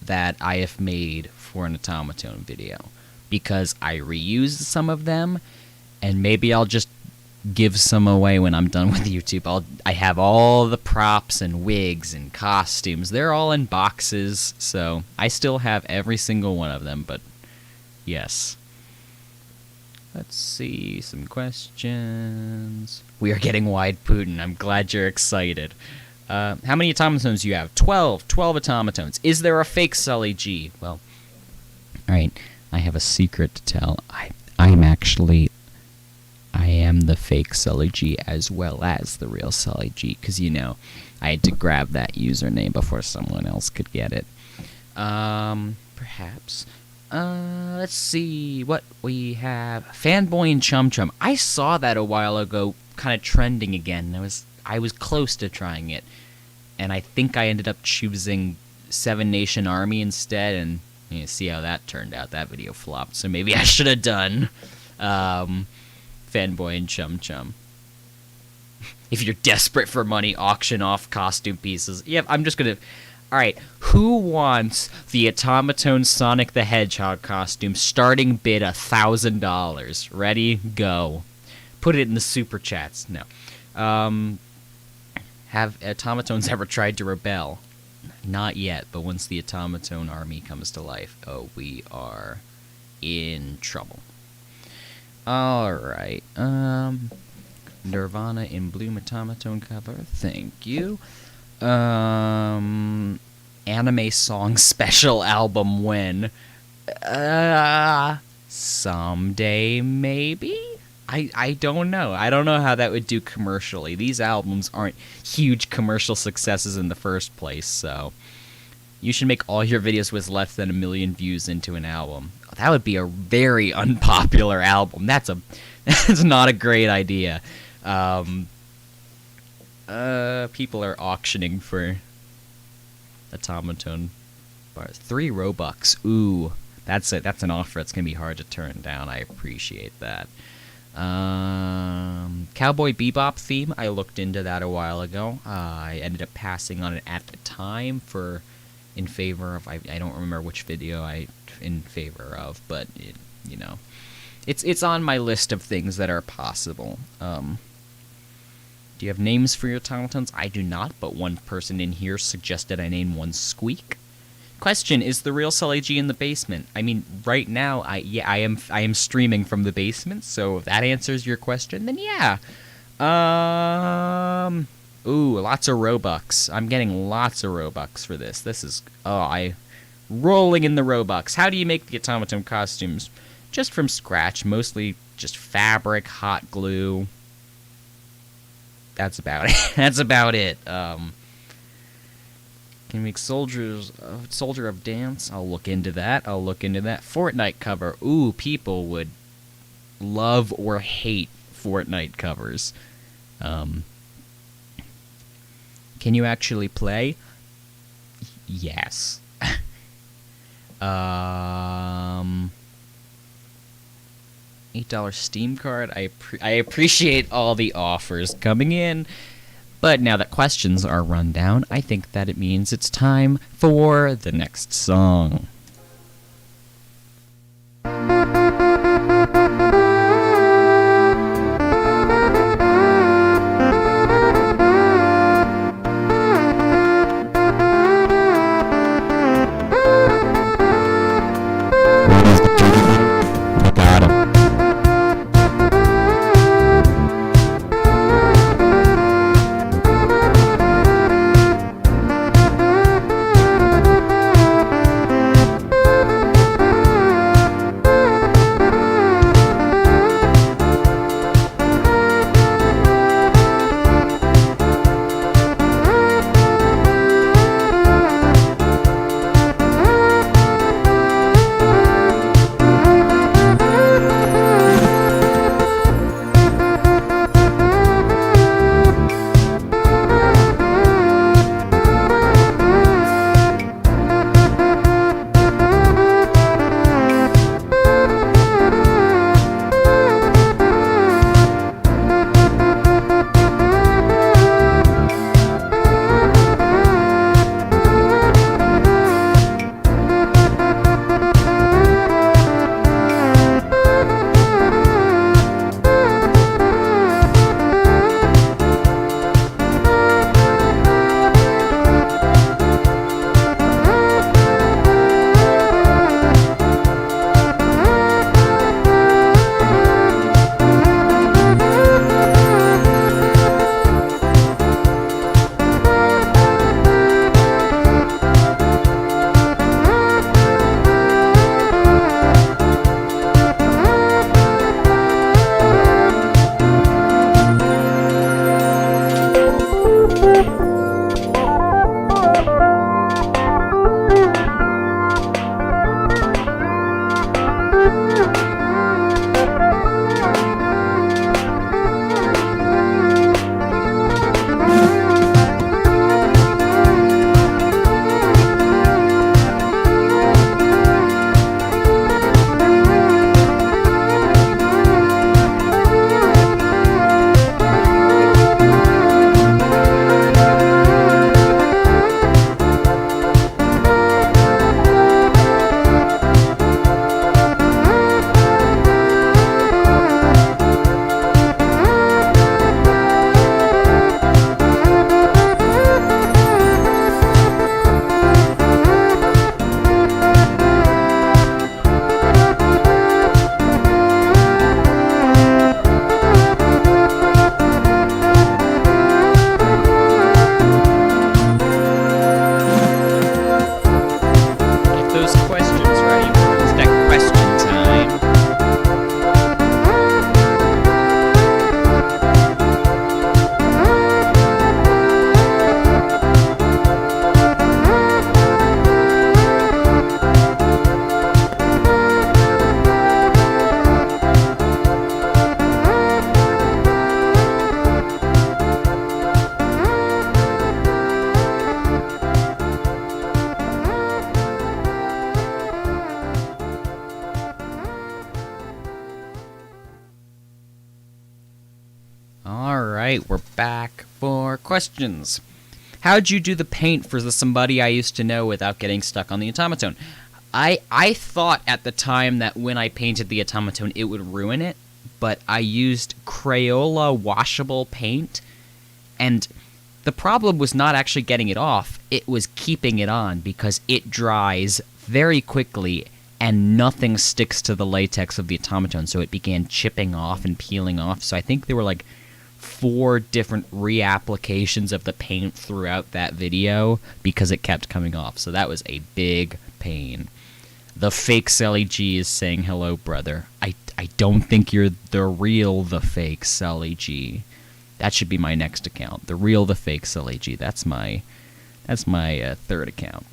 that I have made for an Otama-Tune video, because I reuse some of them, and maybe I'll just give some away when I'm done with YouTube. I have all the props and wigs and costumes. They're all in boxes, so I still have every single one of them, but yes. Let's see some questions. We are getting Wide Putin. I'm glad you're excited. How many Otama-Tunes do you have? 12. 12 Otama-Tunes. Is there a fake TheRealSullyG? Well, alright, I have a secret to tell. I am the fake TheRealSullyG as well as the real TheRealSullyG, because, you know, I had to grab that username before someone else could get it. Perhaps. Let's see what we have. Fanboy and Chum Chum. I saw that a while ago, kind of trending again. I was close to trying it, and I think I ended up choosing Seven Nation Army instead, and you see how that turned out. That video flopped, so maybe I should have done Fanboy and Chum Chum. If you're desperate for money, auction off costume pieces. Yeah, I'm just gonna... Alright, who wants the Otama-Tunes Sonic the Hedgehog costume? Starting bid $1,000. Ready? Go. Put it in the super chats. No. Have Otama-Tunes ever tried to rebel? Not yet, but once the Otama-Tune army comes to life, oh, we are in trouble. Alright, Nirvana in blue Otama-Tune cover, thank you. Anime song special album when? Someday, maybe? I don't know. I don't know how that would do commercially. These albums aren't huge commercial successes in the first place, so you should make all your videos with less than 1 million views into an album. That would be a very unpopular album. That's not a great idea. People are auctioning for Otama-Tune bars. 3 Robux. Ooh, that's an offer that's gonna be hard to turn down. I appreciate that. Cowboy Bebop theme. I looked into that a while ago. I ended up passing on it at the time in favor of I don't remember which video in favor of, but you know, it's on my list of things that are possible. Do you have names for your Otama-Tunes? I do not, but one person in here suggested I name one Squeak. Question: is TheRealSullyG in the basement? I mean, right now, I am streaming from the basement, so if that answers your question, then yeah. Ooh, lots of Robux. I'm getting lots of Robux for this. This is rolling in the Robux. How do you make the Otama-Tune costumes? Just from scratch, mostly just fabric, hot glue. That's about it. That's about it. Can make Soldier of Dance. I'll look into that. Fortnite cover. Ooh, people would love or hate Fortnite covers. Can you actually play? Yes. $8 Steam card. I appreciate all the offers coming in. But now that questions are run down, I think that it means it's time for the next song. All right, we're back for questions. How'd you do the paint for the Somebody I Used to Know without getting stuck on the Otama-Tune? I thought at the time that when I painted the Otama-Tune it would ruin it, but I used Crayola washable paint, and the problem was not actually getting it off, it was keeping it on, because it dries very quickly and nothing sticks to the latex of the Otama-Tune, so it began chipping off and peeling off. So I think there were like 4 different reapplications of the paint throughout that video because it kept coming off. So that was a big pain. The fake SullyG is saying hello, brother. I don't think you're the real the fake SullyG. That should be my next account. The real the fake SullyG. That's my third account.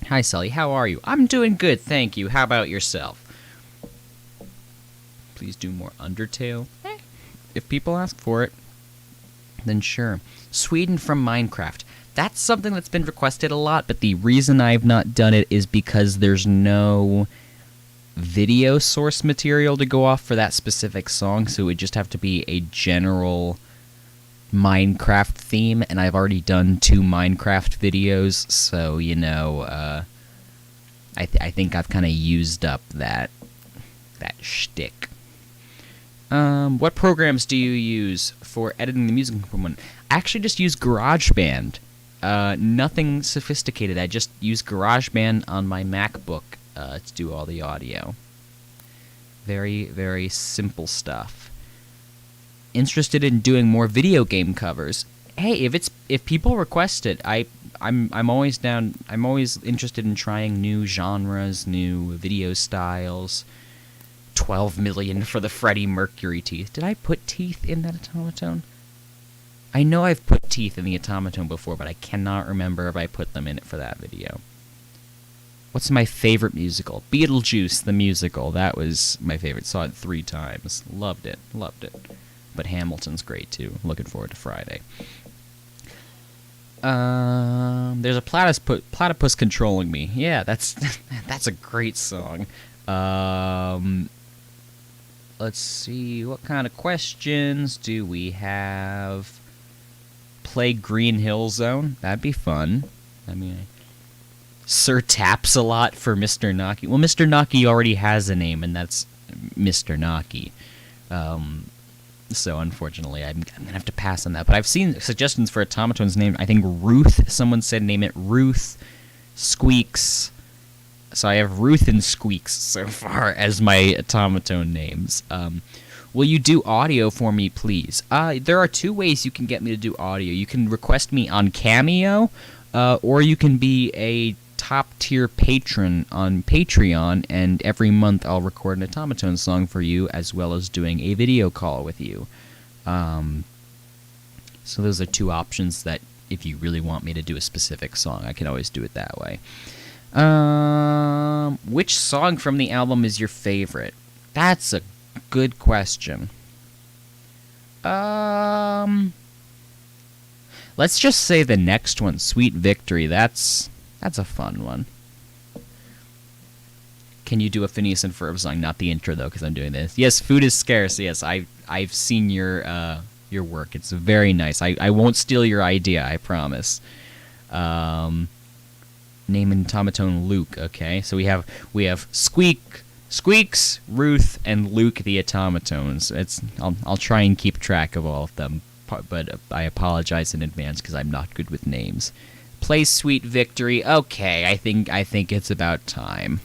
Hi Sully, how are you? I'm doing good, thank you. How about yourself? Please do more Undertale. If people ask for it, then sure. Sweden from Minecraft. That's something that's been requested a lot, but the reason I've not done it is because there's no video source material to go off for that specific song, so it would just have to be a general Minecraft theme, and I've already done 2 Minecraft videos, so, you know, I think I've kind of used up that shtick. What programs do you use for editing the music component? I actually just use GarageBand. Nothing sophisticated. I just use GarageBand on my MacBook to do all the audio. Very, very simple stuff. Interested in doing more video game covers? Hey, if people request it, I'm always down. I'm always interested in trying new genres, new video styles. 12 million for the Freddie Mercury teeth. Did I put teeth in that Otama-Tune? I know I've put teeth in the Otama-Tune before, but I cannot remember if I put them in it for that video. What's my favorite musical? Beetlejuice, the musical. That was my favorite. Saw it 3 times. Loved it. Loved it. But Hamilton's great, too. Looking forward to Friday. There's a platypus controlling me. Yeah, that's a great song. Let's see, what kind of questions do we have? Play Green Hill Zone. That'd be fun. I mean, Sir Taps a lot for Mr. Naki. Well, Mr. Naki already has a name, and that's Mr. Naki. So, unfortunately, I'm going to have to pass on that. But I've seen suggestions for Otama-Tunes name. I think Ruth. Someone said name it Ruth. Squeaks. So I have Ruth and Squeaks so far as my Otama-Tune names. Will you do audio for me, please? There are 2 ways you can get me to do audio. You can request me on Cameo, or you can be a top-tier patron on Patreon, and every month I'll record an Otama-Tune song for you, as well as doing a video call with you. So those are 2 options that, if you really want me to do a specific song, I can always do it that way. Which song from the album is your favorite? That's a good question. Let's just say the next one, Sweet Victory. That's a fun one. Can you do a Phineas and Ferb song? Not the intro though, because I'm doing this. Yes, food is scarce. Yes, I've seen your work. It's very nice. I won't steal your idea. I promise. Name and Otama-Tune Luke. Okay, so we have Squeaks, Ruth, and Luke the Otama-Tunes. I'll try and keep track of all of them, but I apologize in advance because I'm not good with names. Play Sweet Victory. Okay, I think it's about time.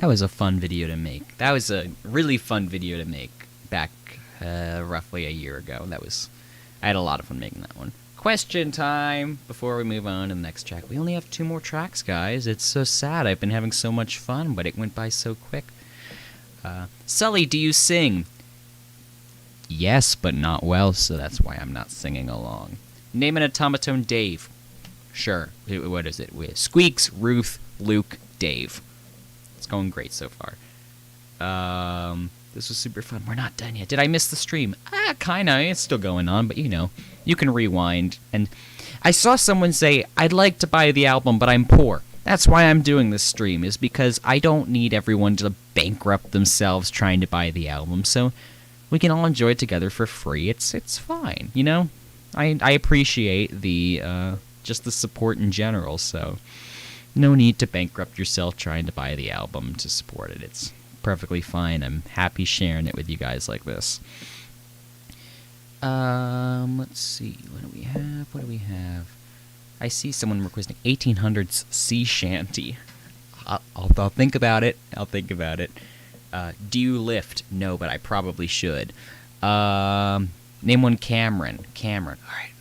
was a fun video to make. That was a really fun video to make back roughly a year ago. I had a lot of fun making that one. Question time before we move on to the next track. We only have 2 more tracks, guys. It's so sad. I've been having so much fun, but it went by so quick. Sully, do you sing? Yes, but not well, so that's why I'm not singing along. Name an Otama-Tune Dave. Sure. What is it? Squeaks, Ruth, Luke, Dave. It's going great so far. This was super fun. We're not done yet. Did I miss the stream? Kinda. It's still going on, but you can rewind. And I saw someone say, I'd like to buy the album, but I'm poor. That's why I'm doing this stream, is because I don't need everyone to bankrupt themselves trying to buy the album, so we can all enjoy it together for free. It's fine, I appreciate the just the support in general, so no need to bankrupt yourself trying to buy the album to support it. It's perfectly fine. I'm happy sharing it with you guys like this. Let's see. What do we have? I see someone requesting 1800s sea shanty. I'll think about it. Do you lift? No, but I probably should. Name one Cameron. All right.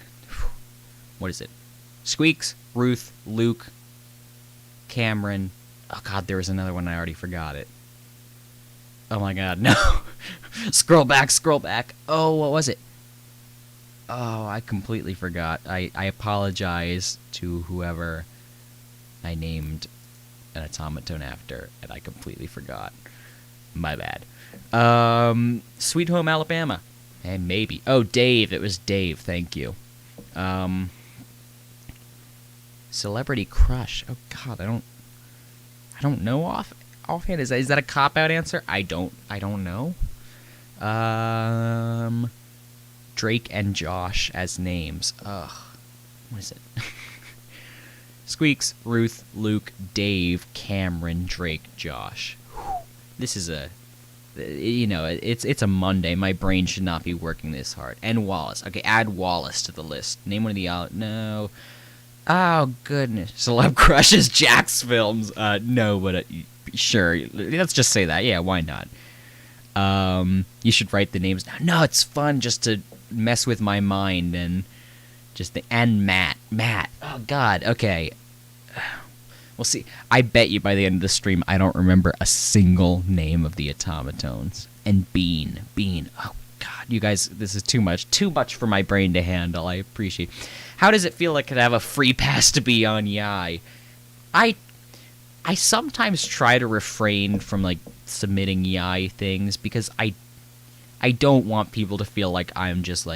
What is it? Squeaks, Ruth, Luke, Cameron. Oh, God, there was another one. I already forgot it. Oh, my God, no. Scroll back. Oh, what was it? Oh, I completely forgot. I apologize to whoever I named an Otama-Tune after, and I completely forgot. My bad. Sweet Home Alabama. And maybe. Oh, Dave. It was Dave. Thank you. Celebrity crush. Oh God, I don't know offhand. Is that a cop-out answer? I don't know. Drake and Josh as names. Ugh. What is it? Squeaks, Ruth, Luke, Dave, Cameron, Drake, Josh. This is it's a Monday. My brain should not be working this hard. And Wallace. Okay, add Wallace to the list. Name one of the no. Oh goodness. Celeb crushes Jack's films. No, but sure. Let's just say that. Yeah, why not? You should write the names down. No, it's fun just to mess with my mind and Matt. Oh God. Okay. We'll see. I bet you by the end of the stream, I don't remember a single name of the Otama-Tunes. And Bean. Oh, God. You guys, this is too much. Too much for my brain to handle. I appreciate. How does it feel like to have a free pass to be on Yai? I sometimes try to refrain from, submitting Yai things because I don't want people to feel like I'm just,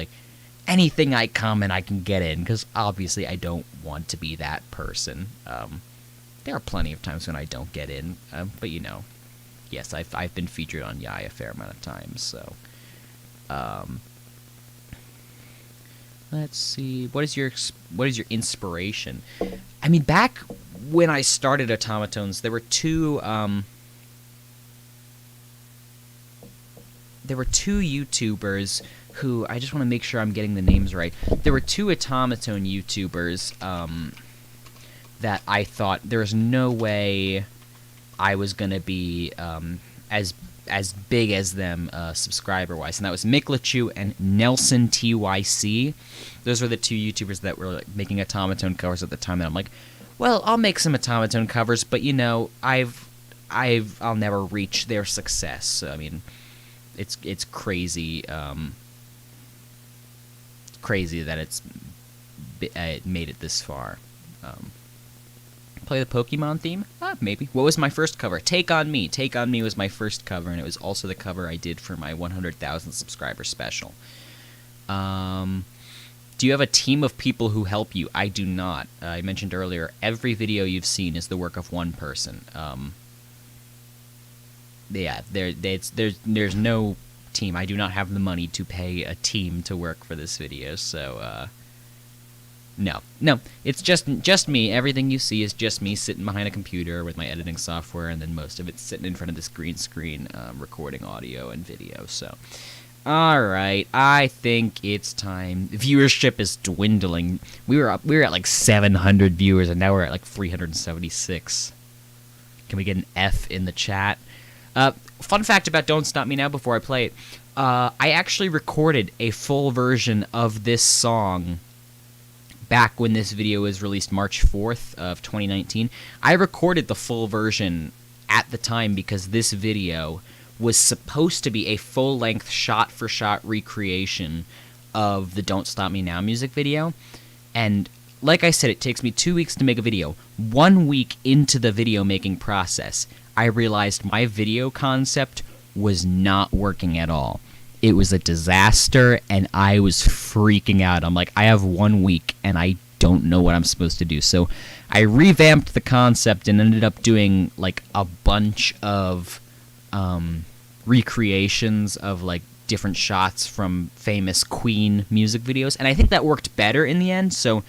anything I comment I can get in, because obviously I don't want to be that person. There are plenty of times when I don't get in, but yes, I've been featured on Yai a fair amount of times. So, let's see. What is your inspiration? I mean, back when I started Otama-Tunes, there were two YouTubers who, I just want to make sure I'm getting the names right. There were 2 Otama-Tune YouTubers that I thought there was no way I was going to be as big as them subscriber-wise. And that was Miklachu and Nelson TYC. Those were the 2 YouTubers that were making Otama-Tune covers at the time. And I'm like, well, I'll make some Otama-Tune covers, but I'll never reach their success. So, I mean, it's crazy. Crazy that it made it this far. Play the Pokemon theme? Maybe. What was my first cover? Take on Me. Take on Me was my first cover, and it was also the cover I did for my 100,000 subscriber special. Do you have a team of people who help you? I do not. I mentioned earlier, every video you've seen is the work of one person. Yeah, there's no team. I do not have the money to pay a team to work for this video, so no, it's just me. Everything you see is just me sitting behind a computer with my editing software, and then most of it's sitting in front of this green screen, recording audio and video. So, all right, I think it's time. Viewership is dwindling. We were at 700 viewers, and now we're at 376. Can we get an F in the chat? Fun fact about Don't Stop Me Now before I play it. I actually recorded a full version of this song back when this video was released March 4th of 2019. I recorded the full version at the time because this video was supposed to be a full-length shot-for-shot recreation of the Don't Stop Me Now music video. And like I said, it takes me 2 weeks to make a video. 1 week into the video making process, I realized my video concept was not working at all. It was a disaster, and I was freaking out. I'm like, I have 1 week, and I don't know what I'm supposed to do. So I revamped the concept and ended up doing like a bunch of recreations of like different shots from famous Queen music videos, and I think that worked better in the end. So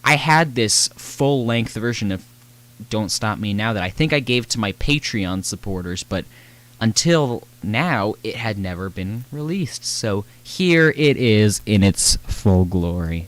I had this full-length version of Don't Stop Me Now that I think I gave to my Patreon supporters, but until now, it had never been released. So here it is in its full glory.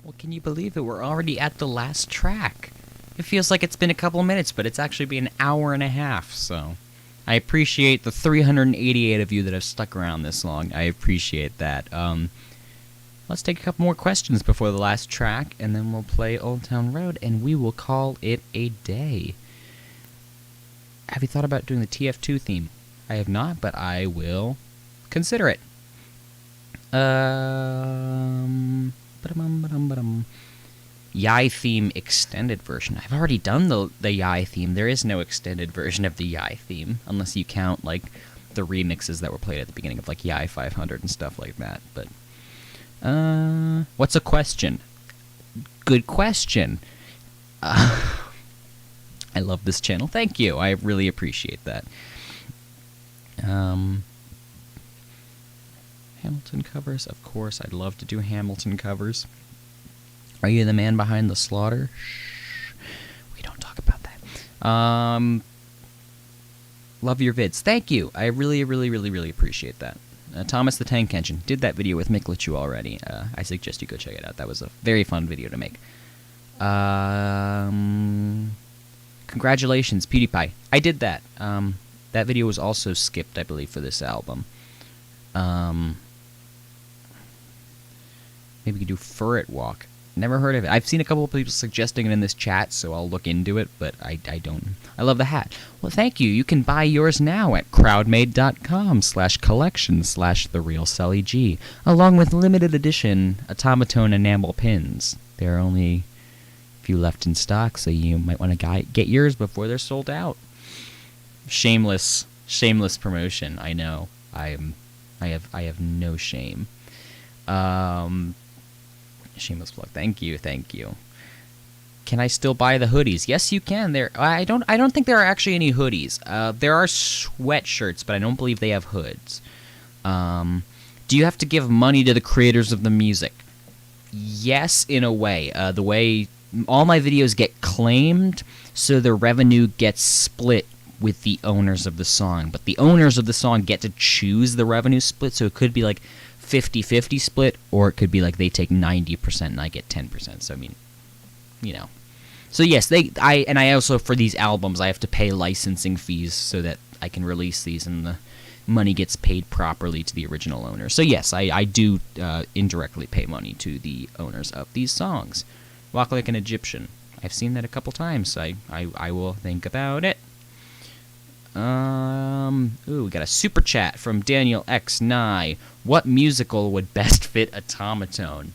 Well, can you believe it? We're already at the last track. It feels like it's been a couple minutes, but it's actually been an hour and a half, so I appreciate the 388 of you that have stuck around this long. I appreciate that. Let's take a couple more questions before the last track, and then we'll play Old Town Road, and we will call it a day. Have you thought about doing the TF2 theme? I have not, but I will consider it. Ba-dum. Yai theme extended version. I've already done the Yai theme. There is no extended version of the Yai theme, unless you count, like, the remixes that were played at the beginning of, like, Yai 500 and stuff like that. But, what's a question? Good question. I love this channel. Thank you. I really appreciate that. Hamilton covers, of course. I'd love to do Hamilton covers. Are you the man behind the slaughter? Shh. We don't talk about that. Love your vids. Thank you. I really, really, really, really appreciate that. Thomas the Tank Engine did that video with Mick Lichu already. I suggest you go check it out. That was a very fun video to make. Congratulations, PewDiePie. I did that. That video was also skipped, I believe, for this album. Maybe we could do Furret Walk. Never heard of it. I've seen a couple of people suggesting it in this chat, so I'll look into it, but I don't. I love the hat. Well, thank you. You can buy yours now at crowdmade.com/collection/TheRealSullyG, along with limited edition Otama-Tune enamel pins. There are only a few left in stock, so you might want to get yours before they're sold out. Shameless promotion. I know. I have no shame. Shameless plug. Thank you. Can I still buy the hoodies? Yes, you can. I don't think there are actually any hoodies. There are sweatshirts, but I don't believe they have hoods. Do you have to give money to the creators of the music? Yes, in a way. The way all my videos get claimed, so the revenue gets split with the owners of the song. But the owners of the song get to choose the revenue split, so it could be like 50-50 split, or it could be like they take 90% and I get 10%. So I mean, you know. So yes, I also, for these albums, I have to pay licensing fees so that I can release these and the money gets paid properly to the original owner. So yes, I do indirectly pay money to the owners of these songs. Walk Like an Egyptian. I've seen that a couple times. I will think about it. Ooh, we got a super chat from Daniel X Nye. What musical would best fit Otama-Tune?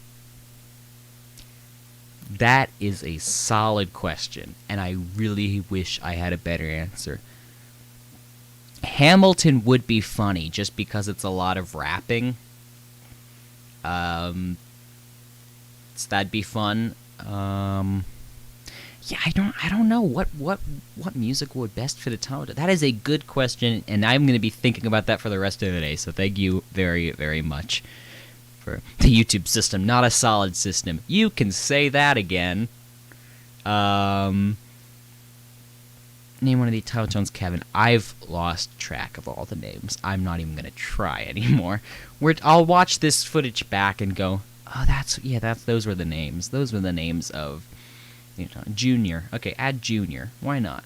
That is a solid question, and I really wish I had a better answer. Hamilton would be funny just because it's a lot of rapping. So that'd be fun. Yeah, I don't know what music would best fit Otama-Tune. That is a good question, and I'm going to be thinking about that for the rest of the day. So thank you very, very much for the YouTube system, not a solid system. You can say that again. Name one of the Otama-Tunes, Kevin. I've lost track of all the names. I'm not even going to try anymore. I'll watch this footage back and go, oh, those were the names. Those were the names of. Junior. Okay, add Junior. Why not?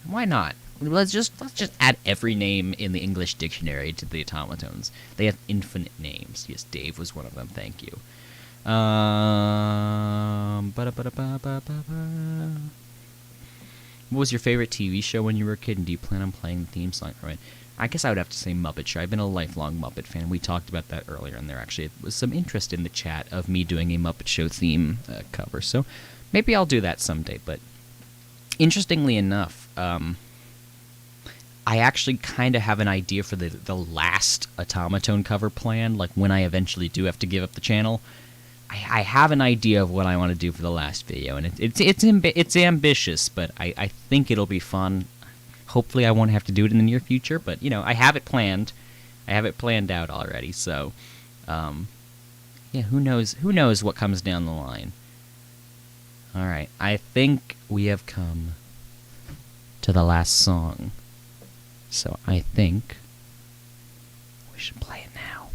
Let's just add every name in the English dictionary to the Otama-Tunes. They have infinite names. Yes, Dave was one of them. Thank you. What was your favorite TV show when you were a kid, and do you plan on playing the theme song? Right. I guess I would have to say Muppet Show. I've been a lifelong Muppet fan. We talked about that earlier, and there actually was some interest in the chat of me doing a Muppet Show theme cover. So maybe I'll do that someday. But interestingly enough, I actually kind of have an idea for the last Otama-Tune cover plan. Like when I eventually do have to give up the channel, I have an idea of what I want to do for the last video, and it's ambitious, but I think it'll be fun. Hopefully I won't have to do it in the near future, but I have it planned. I have it planned out already. So, yeah, who knows what comes down the line. All right, I think we have come to the last song. So I think we should play it now.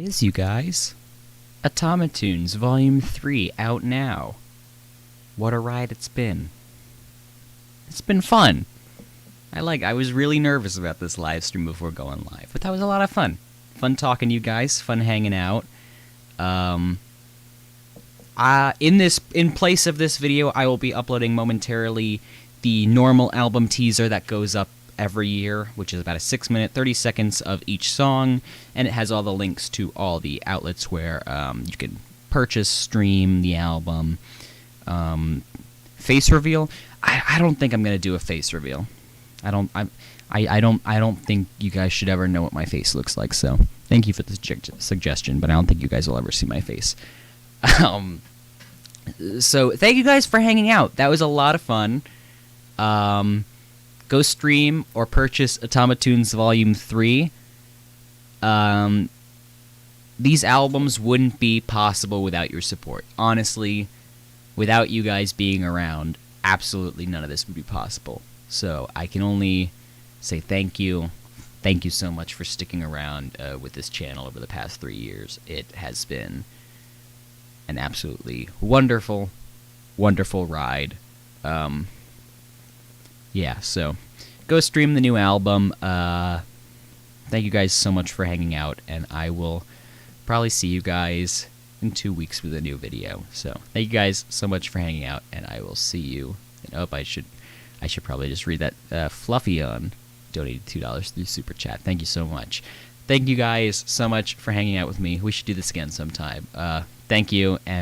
is, you guys. Otama-Tunes Volume 3 out now. What a ride it's been. It's been fun. I was really nervous about this live stream before going live, but that was a lot of fun. Fun talking to you guys, fun hanging out. In place of this video, I will be uploading momentarily the normal album teaser that goes up every year, which is about a 6-minute, 30 seconds of each song, and it has all the links to all the outlets where you can purchase, stream the album. Face reveal. I don't think I'm gonna do a face reveal. I don't think you guys should ever know what my face looks like. So thank you for the suggestion, but I don't think you guys will ever see my face. So thank you guys for hanging out. That was a lot of fun. Go stream or purchase Otama-Tunes Volume 3. These albums wouldn't be possible without your support. Honestly, without you guys being around, absolutely none of this would be possible. So I can only say thank you. Thank you so much for sticking around with this channel over the past 3 years. It has been an absolutely wonderful, wonderful ride. Yeah, so go stream the new album. Thank you guys so much for hanging out, and I will probably see you guys in 2 weeks with a new video. So thank you guys so much for hanging out, and I will see you. And I should probably just read that. Fluffy on donated $2 through Super Chat. Thank you so much. Thank you guys so much for hanging out with me. We should do this again sometime. Thank you, and